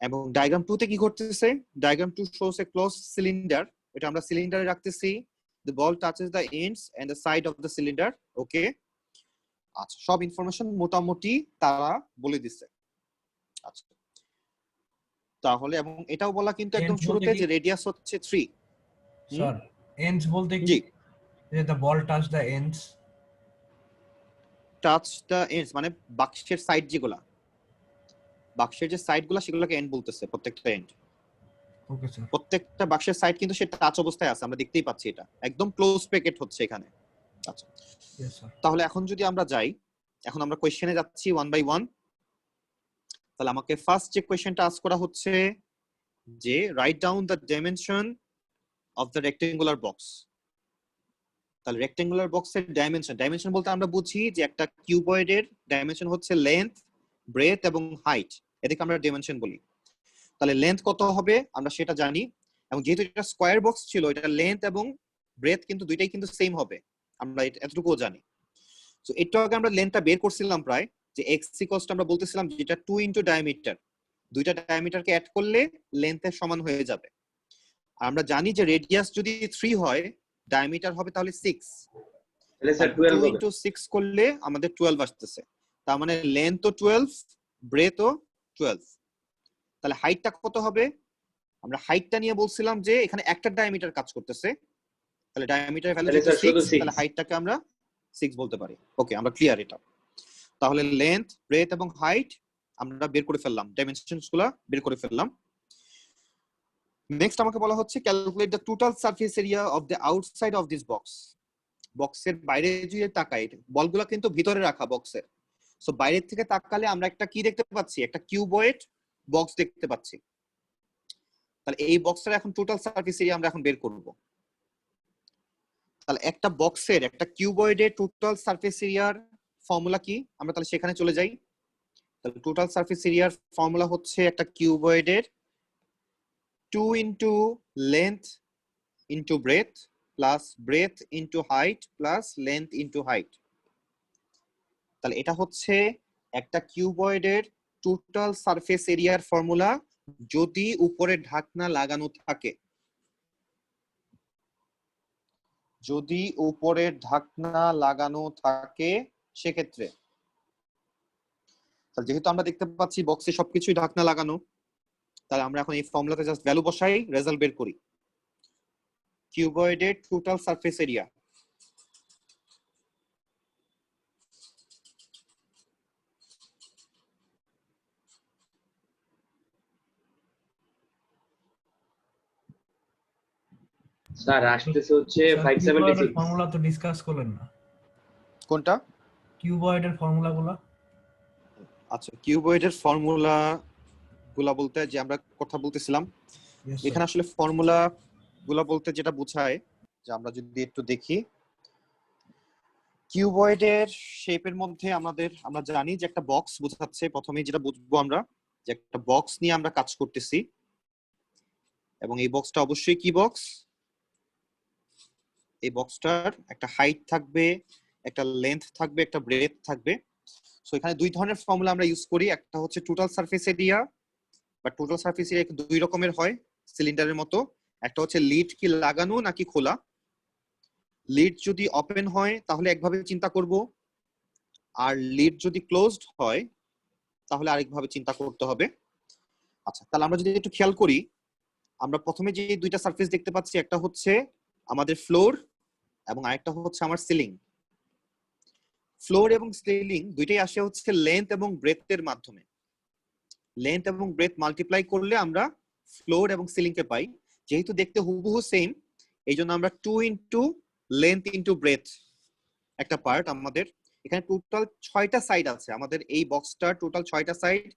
এবং ডায়াগ্রাম 2 তে কি ঘটতেছে? Diagram 2 shows a closed cylinder। এটা আমরা সিলিন্ডারে রাখতেছি। The ball touches the ends and the side of the cylinder. ওকে, আচ্ছা, সব ইনফরমেশন মোটামুটি তারা বলে দিচ্ছে। আচ্ছা, তাহলে এবং এটাও বলা কিন্তু একদম শুরুতে যে রেডিয়াস হচ্ছে 3। স্যার এন্ডস বলতে কি? জি, যে the ball touch the ends. Touch the ends মানে বাক্সের সাইড যেগুলা, বাক্সের যে সাইডগুলো সেগুলোকে এন্ড বলতেছে, প্রত্যেকটা এন্ড। Okay sir. প্রত্যেকটা বাক্সের সাইড কিন্তু সেটা টাচ অবস্থায় আছে, আমরা দেখতেই পাচ্ছি, এটা একদম ক্লোজ প্যাকেট হচ্ছে এখানে। আচ্ছা, ইয়েস স্যার। তাহলে এখন যদি আমরা যাই, এখন আমরা কোশ্চেনে যাচ্ছি 1 বাই 1। তাহলে আমাকে ফার্স্ট যে কোশ্চেনটা আস্ক করা হচ্ছে যে write down the dimension of the rectangular box. তাহলে রেক্টেঙ্গুলার বক্সের ডাইমেনশন, ডাইমেনশন বলতে আমরা বুঝি যে একটা কিউবয়েডের ডাইমেনশন হচ্ছে লেন্থ, ব্রেথ এবং হাইট, এটাকে আমরা ডাইমেনশন বলি। তাহলে লেন্থ কত হবে আমরা সেটা জানি, এবং যেহেতু এটা স্কয়ার বক্স ছিল, এটা লেন্থ এবং ব্রেথ কিন্তু দুইটাই কিন্তু সেম হবে, আমরা এতটুকুও জানি। সো একটু আগে আমরা লেন্থটা বের করছিলাম প্রায়, যে এক্স ইকুয়ালস আমরা বলতেছিলাম যেটা 2 ইনটু ডায়ামিটার, দুইটা ডায়ামিটারকে অ্যাড করলে লেন্থের সমান হয়ে যাবে। আর আমরা জানি যে রেডিয়াস যদি 3 হয়, ডায়ামিটার হবে তাহলে 6, তাহলে স্যার 2 12 হবে। ইনটু 6 করলে আমাদের 12 আসতেছে। তার মানে লেন্থও 12, ব্রেথও 12। তাহলে হাইটটা কত হবে? আমরা হাইটটা নিয়ে বলছিলাম যে এখানে একটা ডায়ামিটার কাজ করতেছে, তাহলে ডায়ামিটারের ভ্যালু তাহলে যেহেতু স্যার শুধু 6, 6। তাহলে হাইটটাকে আমরা 6 বলতে পারি। ওকে, আমরা ক্লিয়ার এটা। তাহলে লেন্থ, ব্রেথ এবং হাইট আমরা বের করে ফেললাম, ডাইমেনশনস গুলা বের করে ফেললাম। নেক্সট আমাকে বলা হচ্ছে calculate the total surface area of the outside of this box. বক্সের বাইরে যদি তাকাই, বলগুলা কিন্তু ভিতরে রাখা বক্সের, সো বাইরে থেকে তাকালে আমরা একটা কি দেখতে পাচ্ছি? একটা কিউবয়েড বক্স দেখতে পাচ্ছি। তাহলে এই বক্সের এখন টোটাল সারফেস এরিয়া আমরা এখন বের করব। তাহলে একটা বক্সের, একটা কিউবয়েডের টোটাল সারফেস এরিয়ার ফর্মুলা কি? আমরা তাহলে সেখানে চলে যাই। তাহলে টোটাল সারফেস এরিয়ার ফর্মুলা হচ্ছে একটা কিউবয়েডের 2 into length into breadth plus breadth into height plus length into height. তাহলে এটা হচ্ছে একটা কিউবয়েডের টোটাল সারফেস এরিয়ার ফর্মুলা যদি উপরে ঢাকনা লাগানো থাকে। যদি উপরে ঢাকনা লাগানো থাকে সেক্ষেত্রে, তাহলে যেহেতু আমরা দেখতে পাচ্ছি বক্সে সবকিছুই ঢাকনা লাগানো, তাহলে আমরা এখন এই ফর্মুলাতে জাস্ট ভ্যালু বসাই, রেজাল্ট বের করি। কিউবয়েডের টোটাল সারফেস এরিয়া স্যার আসতেছে হচ্ছে স্যার কিউবয়েডের 576। ফর্মুলা তো ডিসকাস করলেন না, কোনটা? কিউবয়েডের ফর্মুলাগুলো। আচ্ছা, কিউবয়েডের ফর্মুলা গুলা বলতে যে আমরা কথা বলতেছিলাম, Yes, sir. এখানে আসলে ফর্মুলা গুলা বলতে যেটা বোঝায়, যে আমরা যদি একটু দেখি কিউবয়েডের শেপের মধ্যে আমরা জানি যে একটা বক্স বোঝাচ্ছে। প্রথমে যেটা বুঝবো আমরা, যে একটা বক্স নিয়ে আমরা কাজ করতেছি, এবং এই বক্সটা অবশ্যই কি বক্স? এই বক্সটার একটা হাইট থাকবে, একটা লেন্থ থাকবে, একটা ব্রেথ থাকবে। সো এখানে দুই ধরনের ফর্মুলা আমরা ইউজ করি। একটা হচ্ছে টোটাল সারফেস এরিয়া, বা টোটাল সারফেস এরিয়া দুই রকমের হয় সিলিন্ডারের মতো। একটা হচ্ছে লিড কি লাগানো নাকি খোলা। লিড যদি ওপেন হয় তাহলে একভাবে চিন্তা করব, আর লিড যদি ক্লোজড হয় তাহলে আরেকভাবে চিন্তা করতে হবে। আচ্ছা, তাহলে আমরা যদি একটু খেয়াল করি, আমরা প্রথমে যে দুইটা সারফেস দেখতে পাচ্ছি, একটা হচ্ছে আমাদের ফ্লোর এবং আরেকটা হচ্ছে আমার সিলিং। ফ্লোর এবং সিলিং দুইটাই আসে হচ্ছে লেন্থ এবং ব্রেথের মাধ্যমে। লেন্থ এবং ব্রেথ মাল্টিপ্লাই করলে আমরা ফ্লোর এবং সিলিং কে পাই। যেহেতু দেখতে হুবহু সেম, এই জন্য আমরা 2 ইনটু লেন্থ ইনটু ব্রেথ একটা পার্ট। আমাদের এখানে টোটাল 6টা সাইড আছে, আমাদের এই বক্সটার টোটাল 6টা সাইড।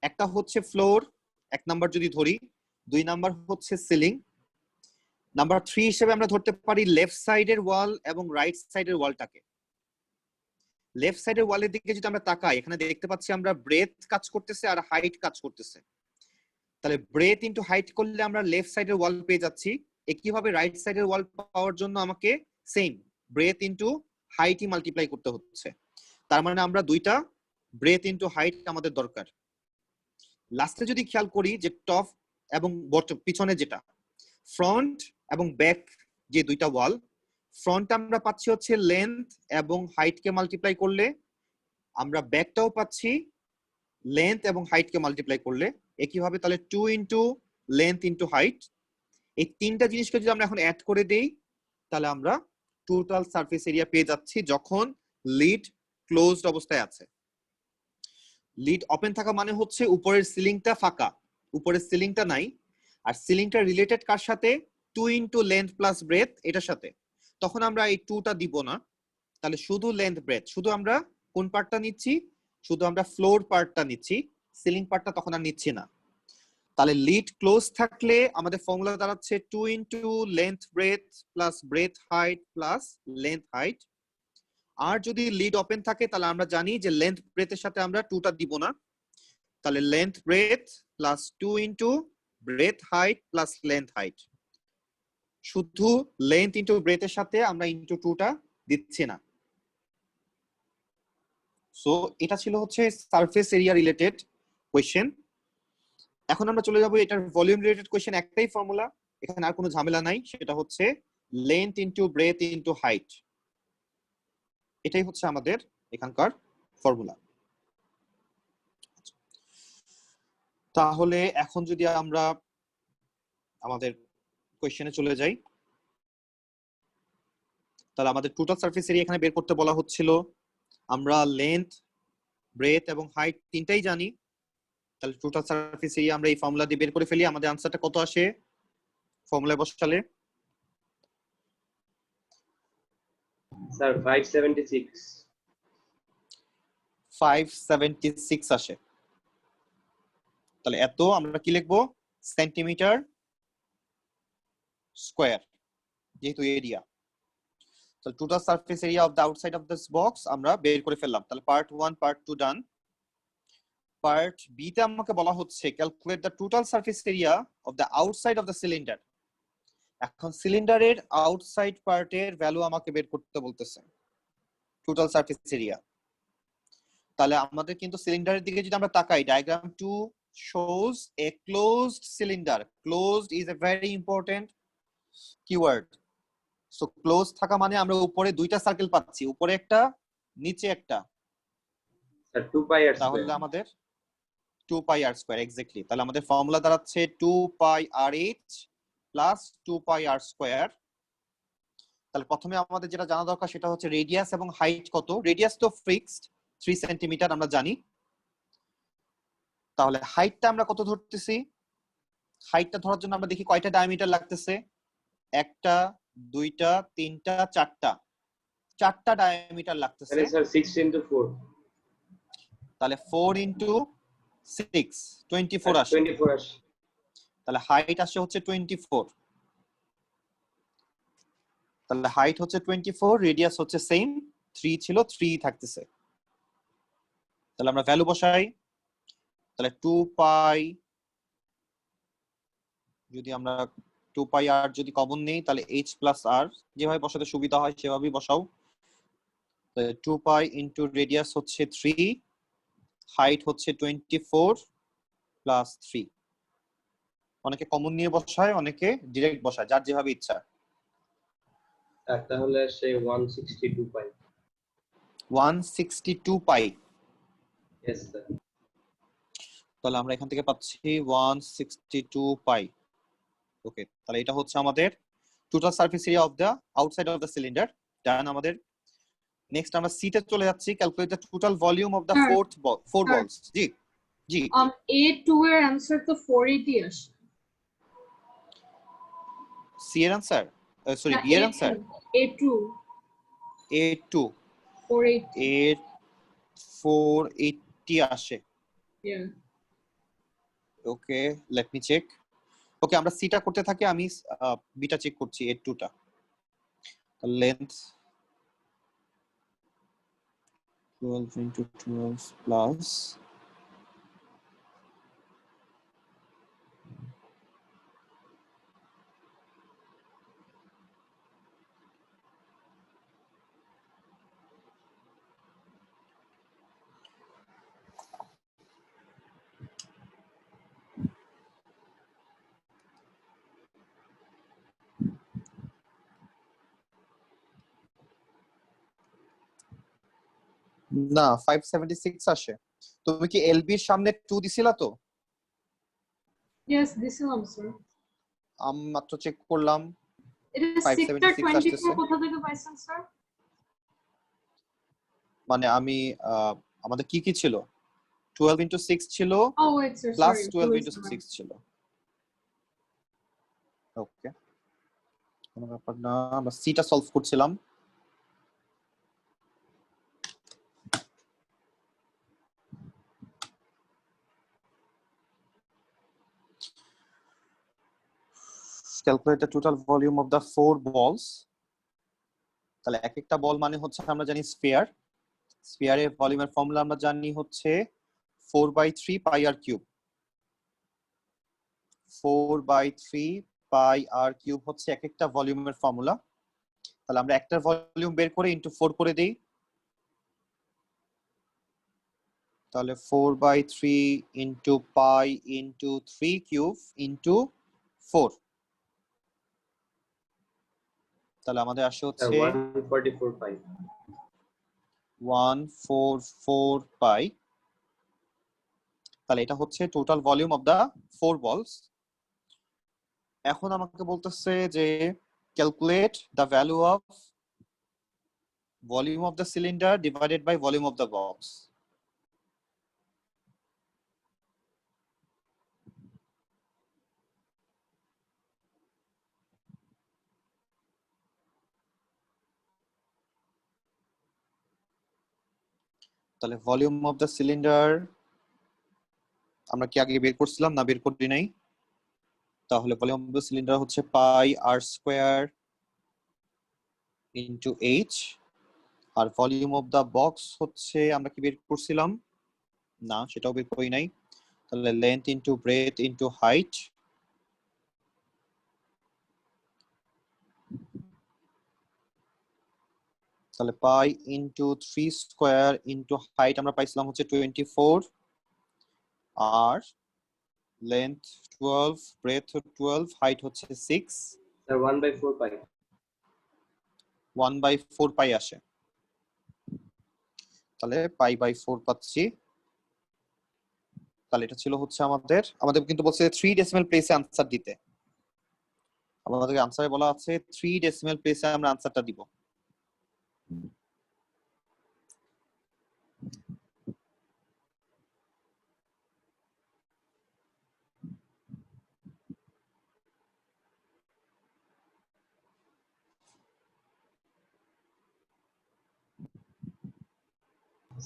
একটা হচ্ছে ফ্লোর, এক নাম্বার যদি ধরি, 2 নাম্বার হচ্ছে সিলিং, নাম্বার 3 হিসেবে আমরা ধরতে পারি লেফট সাইডের ওয়াল এবং রাইট সাইডের ওয়ালটাকে। লেফট সাইডের ওয়ালের দিকে যদি আমরা তাকাই, এখানে দেখতে পাচ্ছি আমরা ব্রেথ কাজ করতেছে আর হাইট কাজ করতেছে। তাহলে ব্রেথ ইনটু হাইট করলে আমরা লেফট সাইডের ওয়াল পেয়ে যাচ্ছি। একইভাবে রাইট সাইডের ওয়াল পাওয়ার জন্য আমাকে সেম ব্রেথ ইনটু হাইটই মাল্টিপ্লাই করতে হচ্ছে। তার মানে আমরা দুইটা ব্রেথ ইনটু হাইট আমাদের দরকার। লাস্টে যদি খেয়াল করি যে টপ এবং বটম, পিছনে যেটা ফ্রন্ট এবং ব্যাক, যে দুইটা ওয়াল, ফ্রন্ট আমরা পাচ্ছি হচ্ছে লেন্থ এবং হাইট কে মাল্টিপ্লাই করলে, আমরা ব্যাকটাও পাচ্ছি লেন্থ এবং হাইট কে মাল্টিপ্লাই করলে। একইভাবে তাহলে 2 ইনটু লেন্থ ইনটু হাইট, এই তিনটা জিনিসকে যদি আমরা এখন অ্যাড করে দেই, তাহলে আমরা টোটাল সারফেস এরিয়া পেয়ে যাচ্ছি যখন লিড ক্লোজড অবস্থায় আছে। লিড ওপেন থাকা মানে হচ্ছে উপরের সিলিংটা ফাঁকা, উপরের সিলিংটা নাই। আর সিলিংটা রিলেটেড কার সাথে? 2 ইনটু লেন্থ প্লাস ব্রেথ, এটার সাথে। তখন আমরা এই 2টা দিব না, তাহলে শুধু লেন্থ ব্রেথ, শুধু আমরা কোন পার্টটা নিচ্ছি? শুধু আমরা ফ্লোর পার্টটা নিচ্ছি, সিলিং পার্টটা তখন আর নিচ্ছি না। তাহলে লিড ক্লোজ থাকলে আমাদের ফর্মুলা দাঁড়াচ্ছে 2 into length breadth plus breadth height plus length height. আর যদি লিড ওপেন থাকে তাহলে আমরা জানি যে লেন্থ ব্রেথের সাথে আমরা 2টা দিব না, তাহলে length breadth plus 2 into breadth height plus length height. শুধু লেন্থ ইনটু ব্রেথের সাথে আমরা ইনটু 2 টা দিচ্ছি না। সো এটা ছিল হচ্ছে সারফেস এরিয়া রিলেটেড কোশ্চেন। এখন আমরা চলে যাব এটার ভলিউম রিলেটেড কোশ্চেন, একটাই ফর্মুলা, এখানে আর কোনো ঝামেলা নাই, সেটা হচ্ছে length into breadth into height. এটাই হচ্ছে আমাদের এখানকার ফর্মুলা। তাহলে এখন যদি আমরা আমাদের কোশ্চেনে চলে যাই, তাহলে আমাদের টোটাল সারফেস এরিয়া এখানে বের করতে বলা হচ্ছিল। আমরা লেন্থ, ব্রেথ এবং হাইট তিনটাই জানি, তাহলে টোটাল সারফেস এরিয়া আমরা এই ফর্মুলা দিয়ে বের করে ফেলি। আমাদের আনসারটা কত আসে ফর্মুলায় বসালে? স্যার 576। 576 আসে। তাহলে এত আমরা কি লিখবো? সেন্টিমিটার স্কয়ার, যেহেতু এরিয়া। তাহলে total surface area of the outside of this box আমরা বের করে ফেললাম। তাহলে পার্ট 1 পার্ট 2 ডান। পার্ট বি তে আমাকে বলা হচ্ছে calculate the total surface area of the outside of the cylinder. এখন সিলিন্ডারের আউটসাইড পার্টের ভ্যালু আমাকে বের করতে বলতেছে, টোটাল সারফেস এরিয়া। তাহলে আমাদের কিন্তু সিলিন্ডারের দিকে যদি আমরা তাকাই, diagram 2 shows a closed cylinder. Closed is a very important keyword. So closed থাকা মানে আমরা উপরে দুইটা সার্কেল পাচ্ছি, উপরে একটা নিচে একটা। স্যার 2 পাই আর তাহলে স্কয়ার। আমাদের 2 পাই আর স্কয়ার, এক্স্যাক্টলি। তাহলে আমাদের ফর্মুলা দাঁড়াচ্ছে 2 পাই আর এইচ প্লাস 2 পাই আর স্কয়ার। তাহলে প্রথমে আমাদের যেটা জানা দরকার সেটা হচ্ছে রেডিয়াস এবং হাইট কত। রেডিয়াস তো ফিক্সড 3 সেন্টিমিটার আমরা জানি। তাহলে হাইটটা আমরা কত ধরতেছি? হাইটটা ধরার জন্য আমরা দেখি কয়টা ডায়ামিটার লাগতেছে। একটা, দুইটা, তিনটা, চারটা। চারটা ডায়ামিটার লাগতেছে। তাহলে স্যার 6 into 4। তাহলে 4 into 6 24 আসে। 24 আসে। তাহলে হাইট আসে হচ্ছে 24। তাহলে হাইট হচ্ছে 24, রেডিয়াস হচ্ছে সেম 3 ছিল, 3 থাকতেছে। তাহলে আমরা ভ্যালু বসাই। তাহলে 2 পাই, যদি আমরা 2 পাই আর যদি কমন নেই তাহলে h প্লাস r, যেভাবে বসাতে সুবিধা হয় সেভাবেই বসাও। তাহলে 2 পাই ইনটু রেডিয়াস হচ্ছে 3, হাইট হচ্ছে 24 প্লাস 3। অনেকে কমন নিয়ে বসায়, অনেকে ডাইরেক্ট বসায়, যার যেভাবে ইচ্ছা। স্যার তাহলে সে 162 পাই। 162 পাই। Yes sir. তাহলে আমরা এখান থেকে পাচ্ছি 162 পাই। ওকে, তাহলে এটা হচ্ছে আমাদের total surface area of the outside of the cylinder. Done. আমাদের নেক্সট আমরা সি তে চলে যাচ্ছি, calculate the total volume of the four balls. জি জি। A2 এর आंसर তো 480 আসে। সি এর आंसर, সরি বি এর आंसर A2 A2 480 এর 480 আসে। yeah ওকে, লেট মি চেক। ওকে, আমরা সিটা করতে থাকি, আমি বিটা চেক করছি, A2 টা। লেন্থ 12 into 12 plus না 576 আসে। তুমি কি এলবি এর সামনে 2 দিছিলা? তো yes দিছিলাম স্যার। আমি মাত্র চেক করলাম, এটা সেক্টর 576 আসতেছে। 24 কোথা থেকে পাইছেন স্যার? মানে আমি আমাদের কি কি ছিল, 12 into 6 ছিল, ও wait sir plus sorry 12 into 6 ছিল। ওকে, কোনো ব্যাপার না, আমরা সিটা সলভ করছিলাম। Calculate the total volume of the 4 balls. তাহলে এক একটা বল মানে হচ্ছে আমরা জানি স্ফিয়ার। স্ফিয়ারের ভলিউমের ফর্মুলা আমরা জানি হচ্ছে 4/3 পাই আর কিউব। 4/3 পাই আর কিউব হচ্ছে এক একটা ভলিউমের ফর্মুলা। তাহলে আমরা একটা ভলিউম বের করে ইনটু 4 করে দেই। তাহলে 4/3 ইনটু পাই ইনটু 3 কিউব ইনটু 4। তাহলে আমাদের আসে স্যার হচ্ছে 144 পাই। 144 পাই। তাহলে এটা হচ্ছে টোটাল ভলিউম অফ দা 4 বলস। এখন আমাকে বলতেছে যে calculate the value of volume of the cylinder divided by volume of the box. তাহলে ভলিউম অফ দ্য সিলিন্ডার আমরা কি আগে বের করছিলাম না বের করি নাই? তাহলে ভলিউম অফ দ্য সিলিন্ডার হচ্ছে পাই আর স্কয়ার ইনটু এইচ। আর ভলিউম অফ দা বক্স হচ্ছে আমরা কি বের করছিলাম? না, সেটাও বের করি নাই। তাহলে length into breadth into height. তাহলে pi into 3 square into height আমরা পাইছিলাম হচ্ছে 24 আর লেন্থ 12, ব্রেথ 12, হাইট হচ্ছে 6। স্যার 1/4 পাই। 1/4 পাই আসে। তাহলে পাই বাই 4 পাচ্ছি। তাহলে এটা ছিল হচ্ছে আমাদের কিন্তু বলছে 3 ডেসিমাল প্লেসে আনসার দিতে। আমাদেরকে আনসারে বলা আছে 3 ডেসিমাল প্লেসে আমরা আনসারটা দিব।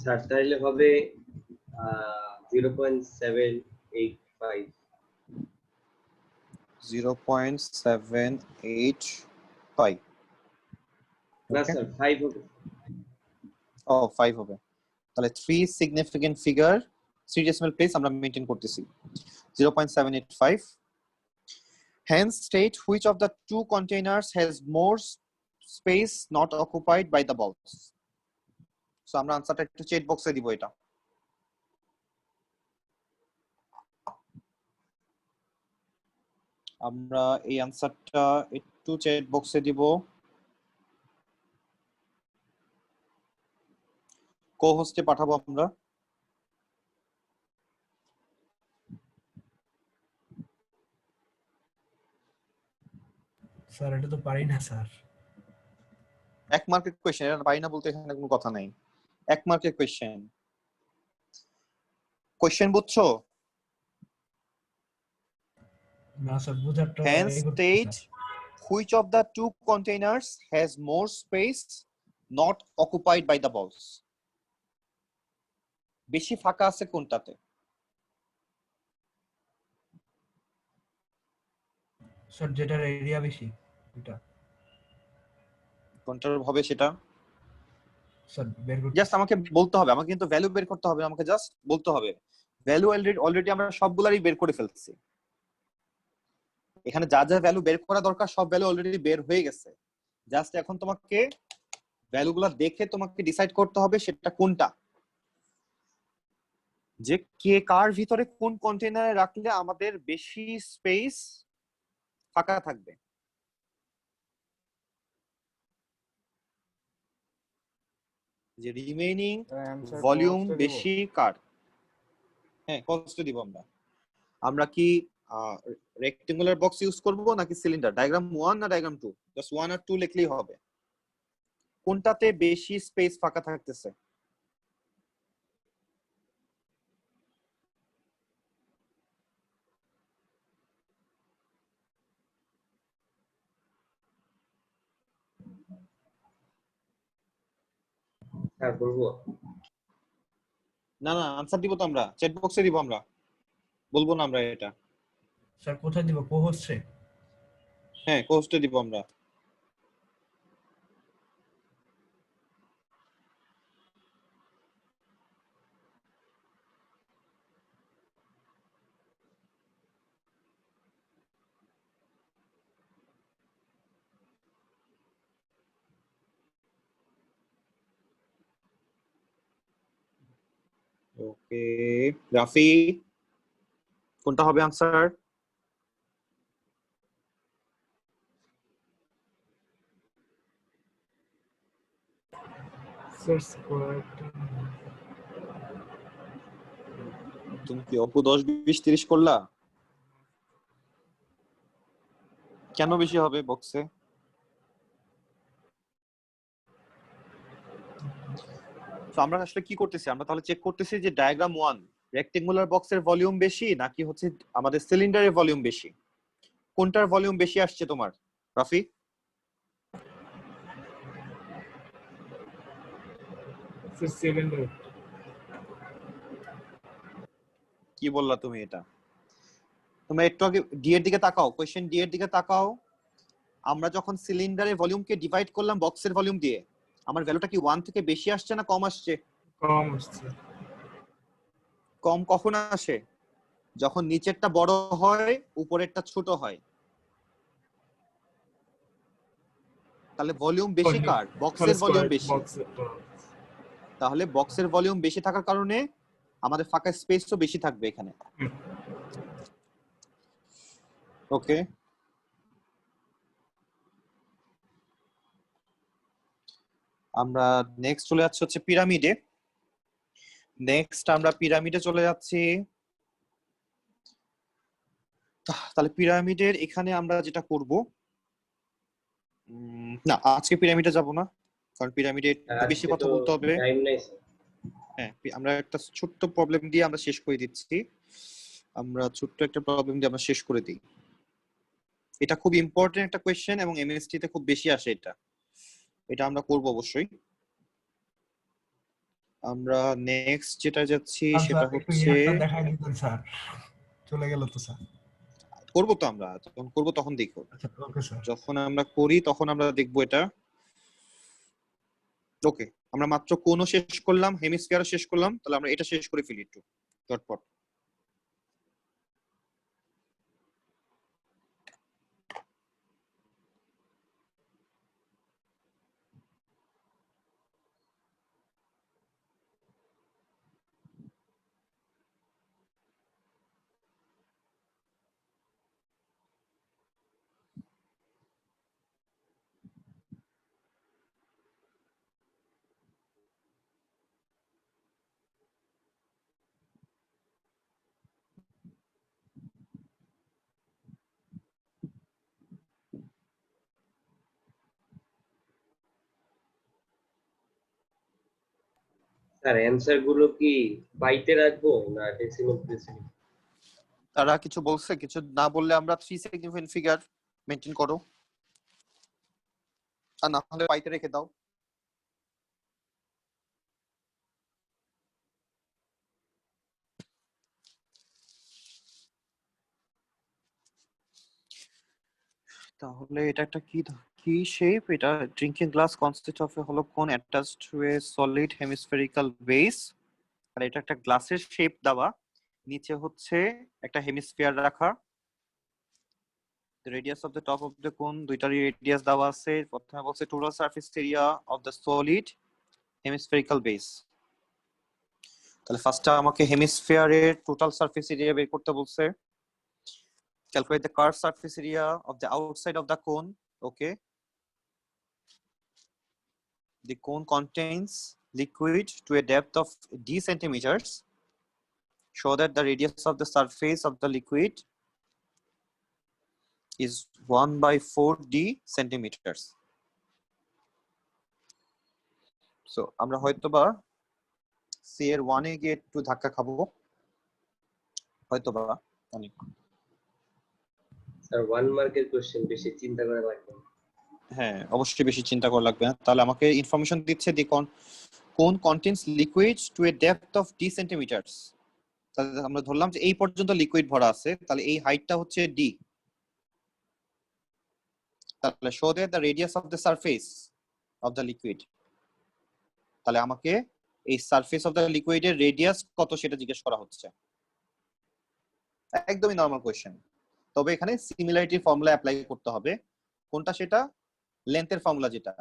স্যার তাহলে হবে 0.785। 0.78 পাই। না Okay. স্যার 5 হবে। ও 5 হবে। তাহলে 3 সিগনিফিকেন্ট ফিগার 3 ডেসিমাল প্লেস আমরা মেইনটেইন করতেছি। 0.785. Hence state which of the two containers has more space not occupied by the balls. So আমরা আনসারটা একটু চ্যাট বক্সে দিব। এটা আমরা এই আনসারটা একটু চ্যাট বক্সে দিব। কো-হোস্টে পাঠাবো আমরা। স্যার এটা তো পারি না স্যার। এক মার্কের কোশ্চেন, এটা পারি না বলতে এখানে কোনো কথা নাই। এক মার্কের কোশ্চেন। কোশ্চেন বুঝছো? না স্যার বুঝার try Hence state which of the two containers has more space not occupied by the balls. বেশি ফাঁকা আছে কোনটাতে? স্যার যেটার এরিয়া বেশি এটা। কোনটার হবে সেটা স্যার বের করতে জাস্ট আমাকে বলতে হবে। আমাকে কিন্তু ভ্যালু বের করতে হবে, আমাকে জাস্ট বলতে হবে। ভ্যালু অলরেডি আমরা সবগুলারই বের করে ফেলছি। এখানে যা যা ভ্যালু বের করা দরকার সব ভ্যালু অলরেডি বের হয়ে গেছে। জাস্ট এখন তোমাকে ভ্যালুগুলো দেখে তোমাকে ডিসাইড করতে হবে সেটা কোনটা, যে কে কার ভিতরে কোন কন্টেইনারে রাখলে আমাদের বেশি স্পেস ফাঁকা থাকবে। যে রিমেইনিং ভলিউম বেশি কার। হ্যাঁ, কষ্ট দিব আমরা। আমরা কি রেক্টেঙ্গুলার বক্স ইউজ করব নাকি সিলিন্ডার? ডায়াগ্রাম 1 না ডায়াগ্রাম 2? জাস্ট 1 আর 2 লিখলেই হবে। কোনটাতে বেশি স্পেস ফাঁকা থাকতেছে? স্যার বলবো? না না, আনসার দিব তো আমরা, চ্যাট বক্সে দিব আমরা, বলবো না আমরা এটা। স্যার কোথায় দিব? কো-হোস্টে? হ্যাঁ, কোস্টে দিব আমরা। ওকে রাফি কোনটা হবে আনসার? স্যার স্কোয়ার তুমি কি অপু 10 20 30 করলা? কেন বেশি হবে বক্সে? তো আমরা আসলে কি করতেছি, আমরা তাহলে চেক করতেছি যে ডায়াগ্রাম 1 রেক্টেঙ্গুলার বক্সের ভলিউম বেশি নাকি হচ্ছে আমাদের সিলিন্ডারের ভলিউম বেশি, কোনটার ভলিউম বেশি আসছে তোমার রাফি? স্যার সিলিন্ডার কি বললা তুমি এটা? তোমরা একটু আগে ডি এর দিকে তাকাও, কোশ্চেন ডি এর দিকে তাকাও। আমরা যখন সিলিন্ডারের ভলিউমকে ডিভাইড করলাম বক্সের ভলিউম দিয়ে, আমার ভ্যালুটা কি 1 থেকে বেশি আসছে না কম আসছে? কম আসছে। কম কখন আসে? যখন নিচেরটা বড় হয় উপরেরটা ছোট হয়। তাহলে ভলিউম বেশি কার? বক্সের ভলিউম বেশি। তাহলে বক্সের ভলিউম বেশি থাকার কারণে আমাদের ফাঁকা স্পেসও বেশি থাকবে এখানে। ওকে, আমরা নেক্সট চলে যাচ্ছি হচ্ছে পিরামিডে। নেক্সট আমরা পিরামিডে চলে যাচ্ছি। তাহলে পিরামিডের এখানে আমরা যেটা করব, না আজকে পিরামিডে যাব না, কারণ পিরামিডে একটু বেশি আজকে কথা তো বলতে হবে। টাইম নাই স্যার। হ্যাঁ, আমরা একটা ছোট্ট প্রবলেম দিয়ে আমরা শেষ করে দিচ্ছি। আমরা ছোট্ট একটা প্রবলেম দিয়ে আমরা শেষ করে দিই। এটা খুব ইম্পর্টেন্ট একটা কোয়েশ্চেন এবং এমএসটি তে খুব বেশি আসে এটা। এটা আমরা করব অবশ্যই। আমরা নেক্সট যেটা যাচ্ছি সেটা হচ্ছে, দেখাই দিতেন স্যার, চলে গেল তো স্যার। করব তো আমরা যখন করব তখন দেখো, আচ্ছা ওকে স্যার। যখন আমরা করি তখন আমরা দেখবো এটা। ওকে, আমরা মাত্র কোনও শেষ করলাম, হেমিস্ফিয়ারও শেষ করলাম, তাহলে আমরা এটা শেষ করে ফেলি একটু চটপট। স্যার অ্যানসার গুলো কি বাইতে রাখবো না ডেসিমাল প্লেসে? তারা কিছু বলছে? কিছু না বললে আমরা 3 সিগনিফিকেন্ট ফিগার মেইনটেইন করো, আর না হলে পাইতে রেখে দাও। তাহলে এটা একটা কি কি শেপ? এটা drinking glass consist of a hollow cone attached to a solid hemispherical base. আর এটা একটা গ্লাসের শেপ দেওয়া, নিচে হচ্ছে একটা হেমিস্ফিয়ার রাখা। The radius of the top of the cone, দুইটা রেডিয়াস দেওয়া আছে। প্রথমে বলছে total surface area of the solid hemispherical base. তাহলে ফার্স্টে আমাকে হেমিস্ফিয়ারের টোটাল সারফেস এরিয়া বের করতে বলছে। Calculate the curved surface area of the outside of the cone. Okay. The cone contains liquid to a depth of d centimeters. Show that the radius of the surface of the liquid is 1/4d centimeters. So আমরা হয়তোবা সি এর 1 এ গিয়ে একটু ধাক্কা খাবো হয়তোবা অনেক। স্যার 1 মার্কের কোশ্চেন, বেশি চিন্তা করা লাগবে না। হ্যাঁ অবশ্যই বেশি চিন্তা করা লাগবে না। তাহলে আমাকে ইনফরমেশন দিচ্ছে the cone contains liquid to a depth of d centimetres. তাহলে আমরা ধরলাম যে এই পর্যন্ত লিকুইড ভরা আছে, তাহলে এই হাইটটা হচ্ছে d। তাহলে show that the radius of the surface of the liquid. তাহলে আমাকে এই সারফেস অফ দ্য লিকুইডের রেডিয়াস কত সেটা জিজ্ঞেস করা হচ্ছে। একদমই নরমাল কোশ্চেন, তবে এখানে সিমিলারিটি ফর্মুলা অ্যাপ্লাই করতে হবে। কোনটা সেটা? লেন্থের ফর্মুলা, যেটা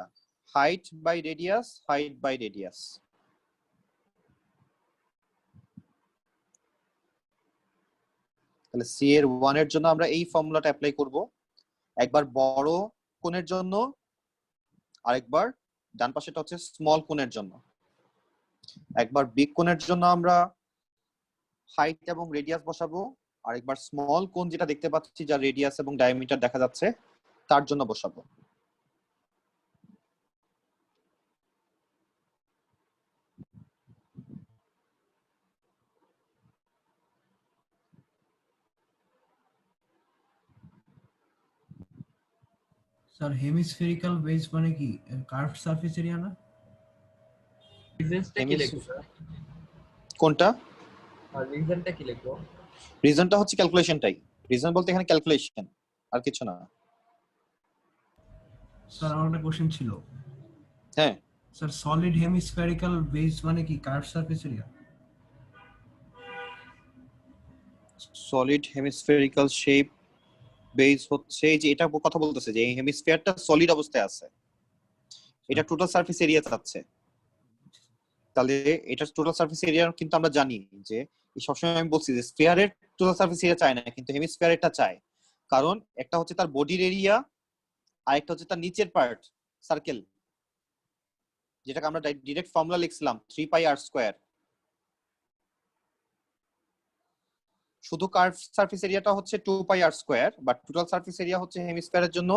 height by radius, height by radius. তাহলে সি এর 1 এর জন্য আমরা এই ফর্মুলাটা অ্যাপ্লাই করব, একবার বড় কোণের জন্য আরেকবার ডান পাশেটা হচ্ছে স্মল কোণের জন্য। একবার বিগ কোণের জন্য আমরা হাইট এবং রেডিয়াস বসাবো, আরেকবার স্মল কোণ যেটা দেখতে পাচ্ছি যার রেডিয়াস এবং ডায়ামিটার দেখা যাচ্ছে তার জন্য বসাবো। স্যার হেমিস্ফেরিক্যাল বেস মানে কি কার্ভড সারফেস এরিয়া না? রিজনটা কি লিখবো স্যার? কোনটা? আর রিজনটা কি লিখবো? রিজনটা হচ্ছে ক্যালকুলেশনটাই। রিজন বলতে এখানে ক্যালকুলেশন, আর কিছু না। স্যার আমার একটা কোশ্চেন ছিল। হ্যাঁ, স্যার সলিড হেমিস্ফেরিক্যাল বেস মানে কি curved surface area? Solid hemispherical shape base হচ্ছে এই যে এটা কথা বলতেছে যে এই হেমিস্ফিয়ারটা সলিড অবস্থায় আছে, এটা টোটাল সারফেস এরিয়া চাচ্ছে। তাহলে এটা টোটাল সারফেস এরিয়া কিন্তু আমরা জানি যে সবসময় আমি বলছি যে স্ফিয়ারের টোটাল সারফেস এরিয়া চায় না, কিন্তু হেমিস্ফিয়ারেরটা চায়। কারণ একটা হচ্ছে তার বডির এরিয়া আর একটা হচ্ছে তার নিচের পার্ট সার্কেল, যেটাকে আমরা ডাইরেক্ট ফর্মুলা লিখছিলাম 3 পাই আর স্কয়ার। শুধু কার্ভ সারফেস এরিয়াটা হচ্ছে 2 pi R square, but total surface area হচ্ছে হেমিস্ফিয়ারের জন্য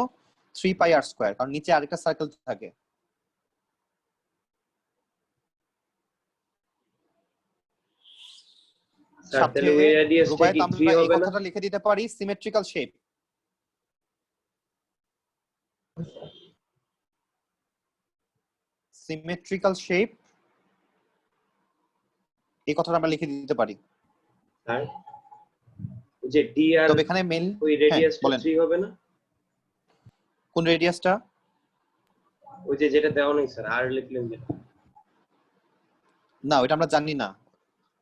3 পাই আর স্কয়ার, কারণ নিচে আরেকটা সার্কেল থাকে। স্যার সাথে তাহলে ওই রেডিয়াসটা রুবায়েত কি 3 আমরা এই হবে না? কথাটা লিখে দিতে পারি সিমেট্রিক্যাল শেপ। সিমেট্রিক্যাল শেপ এই কথাটা আমরা লিখে দিতে পারি। স্যার ওই যে ডি আর তবে এখানে মেল ওই রেডিয়াসটা বলেন 3 হবে না? কোন রেডিয়াসটা? ওই যে যেটা দেওয়া নেই স্যার, আর লিখলেন যেটা। না, ওটা আমরা জানি না,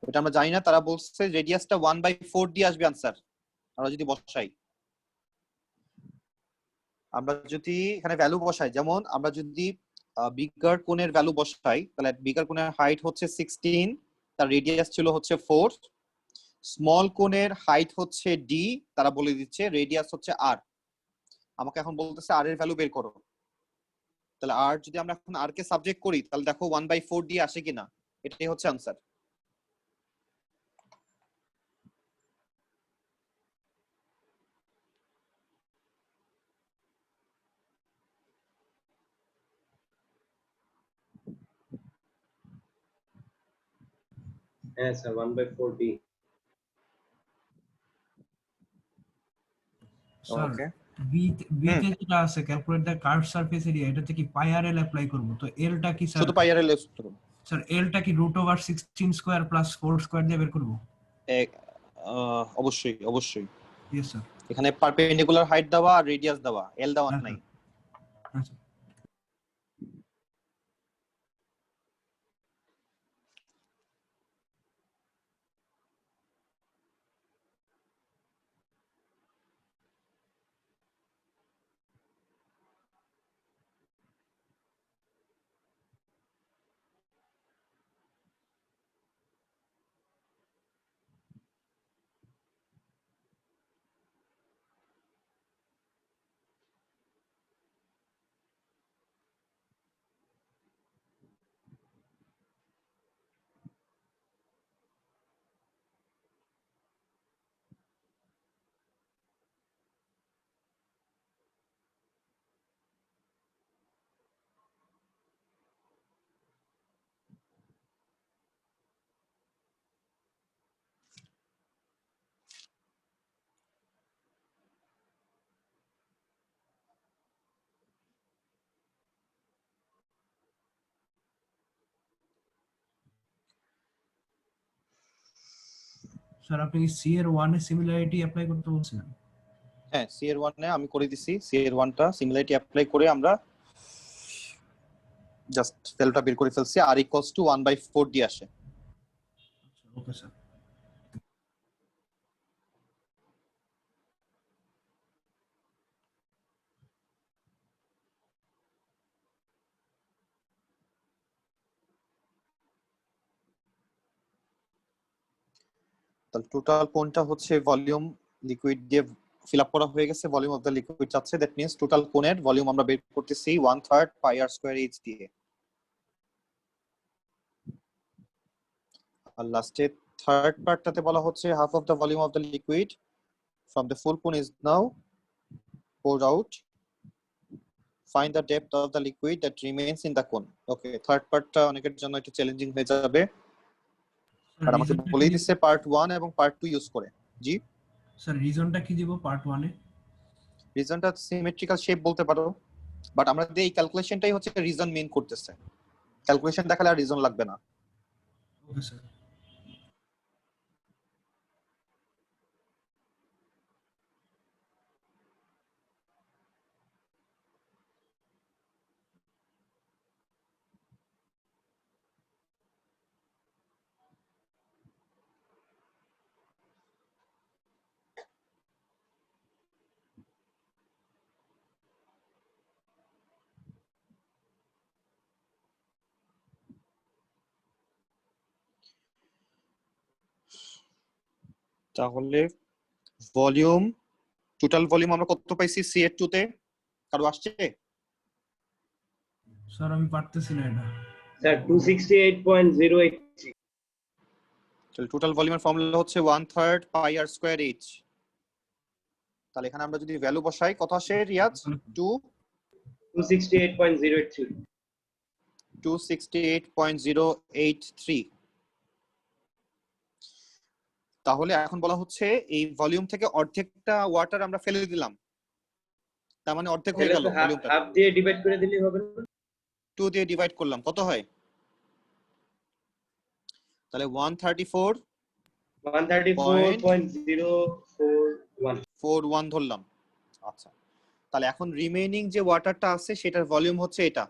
ওটা আমরা জানি না। তারা বলছে রেডিয়াসটা 1/4 দিয়ে আসবে आंसर। আমরা যদি বসাই, আমরা যদি এখানে ভ্যালু বসাই, যেমন আমরা যদি বিগার কোণের ভ্যালু বসাই, তাহলে বিগার কোণের হাইট হচ্ছে 16, তার রেডিয়াস ছিল হচ্ছে 4। স্মল কোণের হাইট হচ্ছে ডি, তারা বলে দিচ্ছে রেডিয়াস হচ্ছে আর। আমাকে এখন বলতেছে আর এর ভ্যালু বের করো। তাহলে আর যদি আমরা এখন আর কে সাবজেক্ট করি, তাহলে দেখো 1/4 দিয়ে আসে কিনা, এটাই হচ্ছে आंसर। হ্যাঁ sir 1/4 D. Sir okay, B তে যেটা আছে calculate the curved surface area, এটাতে কি পাই আর এল অ্যাপ্লাই করব, তো এলটা কি স্যার? শুধু পাই আর এল ইউজ করব। স্যার এলটা কি √16 স্কয়ার প্লাস 4 স্কয়ার দিয়ে বের করব? অবশ্যই অবশ্যই। Yes sir. এখানে পারপেন্ডিকুলার হাইট দেওয়া আর রেডিয়াস দেওয়া, এল দেওয়া নাই। আচ্ছা স্যার আপনি কি সি এর 1 এর সিমিলারিটি অ্যাপ্লাই করতে বলছেন? হ্যাঁ, সি এর 1 এ আমি করে দিছি। সি এর 1টা সিমিলারিটি অ্যাপ্লাই করে আমরা জাস্ট ভ্যালুটা বের করে ফেলছি, আর ইকুয়ালস টু 1/4 দিয়ে আসে। Okay sir. তাহলে টোটাল কোণটা হচ্ছে ভলিউম লিকুইড দিয়ে ফিল আপ করা হয়ে গেছে, ভলিউম অফ দ্য লিকুইড চাচ্ছে, দ্যাট মিন্স টোটাল কোনের ভলিউম আমরা বের করতেছি 1/3 পাই আর স্কয়ার এইচ দিয়ে। আর লাস্টে থার্ড পার্টটাতে বলা হচ্ছে half of the volume of the liquid from the full cone is now poured out. Find the depth of the liquid that remains in the cone. Okay, third পার্টটা অনেকের জন্য একটু চ্যালেঞ্জিং হয়ে যাবে, আর আমাকে বলেই দিচ্ছে পার্ট 1 এবং পার্ট 2 ইউজ করে। জি স্যার রিজনটা কি দিব পার্ট 1 এ? রিজনটা সিমেট্রিক্যাল শেপ বলতে পারো, বাট আমরা এই ক্যালকুলেশনটাই হচ্ছে রিজন মেইন করতেছে, ক্যালকুলেশন দেখালে আর রিজন লাগবে না। Okay sir. তাহলে ভলিউম, টোটাল ভলিউম আমরা কত পাইছি C/2 তে? কারো আসছে? স্যার আমি পারতেছি না এটা। স্যার 268.083। তাহলে টোটাল ভলিউমের ফর্মুলা হচ্ছে 1/3 পাই আর স্কয়ার এইচ। তাহলে এখানে আমরা যদি ভ্যালু বসাই কত আসে রিয়াজ? 268.083। 268.083। তাহলে এখন বলা হচ্ছে এই ভলিউম থেকে অর্ধেকটা ওয়াটার আমরা ফেলে দিলাম, তার মানে অর্ধেক হয়ে গেল ভলিউমটা। হাফ দিয়ে ডিভাইড করে দিলেই হবে না? 2 দিয়ে ডিভাইড করলাম, কত হয়? তাহলে 134.041 ধরলাম। আচ্ছা, তাহলে এখন রিমেইনিং যে ওয়াটারটা আছে সেটার ভলিউম হচ্ছে এটা।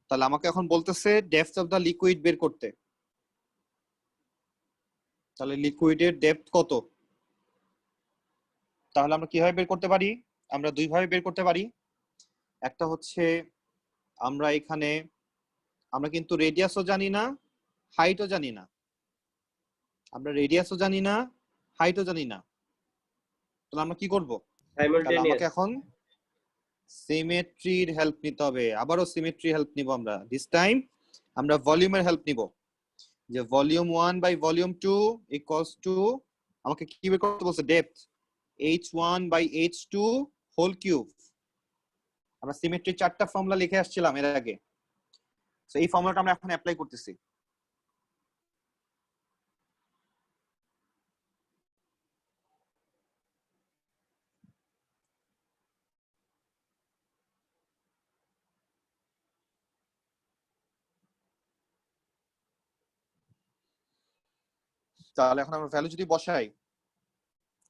তাহলে আমাকে এখন বলতেছে ডেপথ অফ দা লিকুইড বের করতে। তাহলে লিকুইডের ডেপথ কত? তাহলে আমরা কিভাবে বের করতে পারি? আমরা দুই ভাবে বের করতে পারি। একটা হচ্ছে আমরা এখানে আমরা কিন্তু রেডিয়াসও জানি না, হাইটও জানি না। আমরা রেডিয়াসও জানি না, হাইটও জানি না। তাহলে আমরা কি করব? তাহলে আমাকে এখন সিমেট্রির হেল্প নিতে হবে। আবারও সিমেট্রি হেল্প নিব আমরা। দিস টাইম আমরা ভলিউমের হেল্প নিব, যে volume 1 by volume 2 equals to, আমাকে কি বের করতে বলছে? Depth h1 by h2 whole cube. আমরা সিমেট্রির চারটা ফর্মুলা লিখে আসছিলাম এর আগে, সো এই ফর্মুলাটা আমরা এখন অ্যাপ্লাই করতেছি। তাহলে এখন আমরা ভ্যালু যদি বসাই,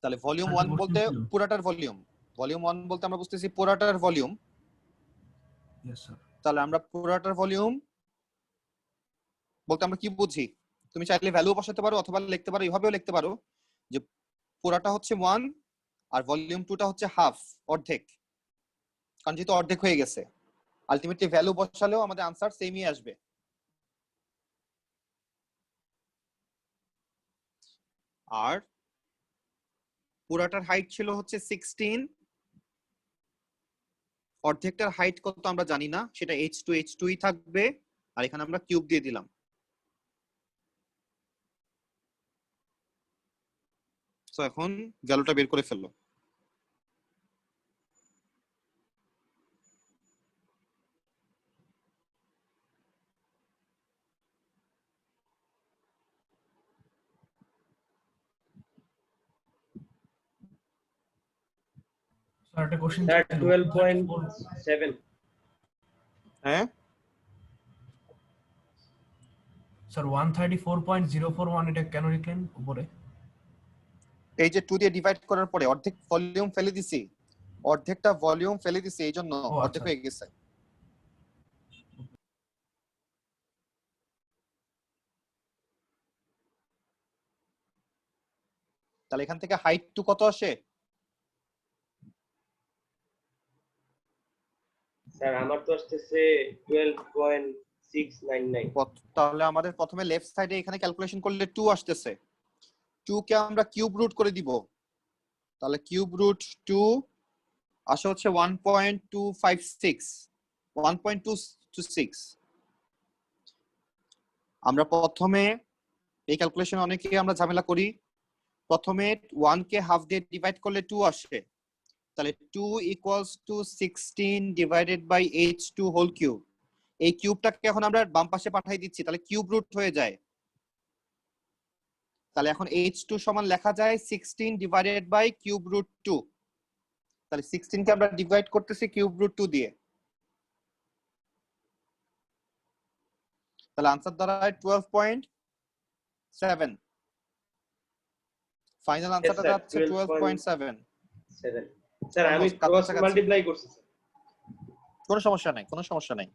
তাহলে ভলিউম 1 বলতে পুরাটার ভলিউম, ভলিউম 1 বলতে আমরা বুঝতেছি পুরাটার ভলিউম। Yes sir. তাহলে আমরা পুরাটার ভলিউম বলতে আমরা কি বুঝি? তুমি চাইলে ভ্যালু বসাতে পারো অথবা লিখতে পারো, এইভাবেও লিখতে পারো যে পুরাটা হচ্ছে 1 আর ভলিউম 2টা হচ্ছে হাফ, অর্ধেক, কারণ যেহেতু অর্ধেক হয়ে গেছে আলটিমেটলি ভ্যালু বসালেও আমাদের আনসার সেমই আসবে। আর পুরাটার হাইট ছিল হচ্ছে 16, অর্ধেকটার হাইট কত আমরা জানি না, সেটা h2 ই থাকবে, আর এখানে আমরা কিউব দিয়ে দিলাম। সো এখন ভ্যালুটা বের করে ফেললো। স্যার একটা কোশ্চেন স্যার 12.7। হ্যাঁ স্যার 134.041 এটা কেন লিখলেন উপরে? এই যে 2 দিয়ে ডিভাইড করার পরে অর্ধেক ভলিউম ফেলে দিছি, অর্ধেকটা ভলিউম ফেলে দিছি, এইজন্য অর্ধেক হয়ে গেছে। তাহলে এখান থেকে হাইট টু কত আসে? স্যার আমার তো আসছে 12.699। তাহলে আমাদের প্রথমে লেফট সাইডে এখানে ক্যালকুলেশন করলে 2 আসতেছে, 2 কে আমরা কিউব রুট করে দিব, তাহলে কিউব রুট 2 আসে হচ্ছে 1.256 1.226। আমরা প্রথমে এই ক্যালকুলেশন অনেকে আমরা ঝামেলা করি, প্রথমে 1 কে হাফ দিয়ে ডিভাইড করলে 2 আসে, তাহলে 2 equals to 16 divided by h2 whole cube. এই কিউবটাকে এখন আমরা বাম পাশে পাঠিয়ে দিচ্ছি, তাহলে কিউব রুট হয়ে যায়। তাহলে এখন h2 সমান লেখা যায় 16 ডিভাইডেড বাই কিউব রুট 2। তাহলে 16 কে আমরা ডিভাইড করতেছি কিউব রুট 2 দিয়ে, তাহলে आंसर দাঁড়ায় 12.7। ফাইনাল আনসারটা sir, যাচ্ছে 12.7। 7 স্যার আমি Almost ক্রস কাছাকাছি। মাল্টিপ্লাই করছি স্যার। কোনো সমস্যা নাই, কোনো সমস্যা নাই।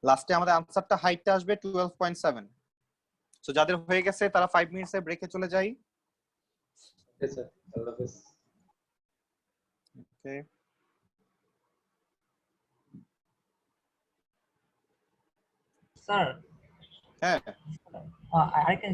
লাস্টে আমাদের আনসারটা হাইটটা আসবে 12.7। সো যাদের হয়ে গেছে তারা 5 মিনিটসে ব্রেকে চলে যাই। ওকে স্যার, আল্লাহ হাফেজ। ওকে, স্যার হ্যাঁ আরেকটা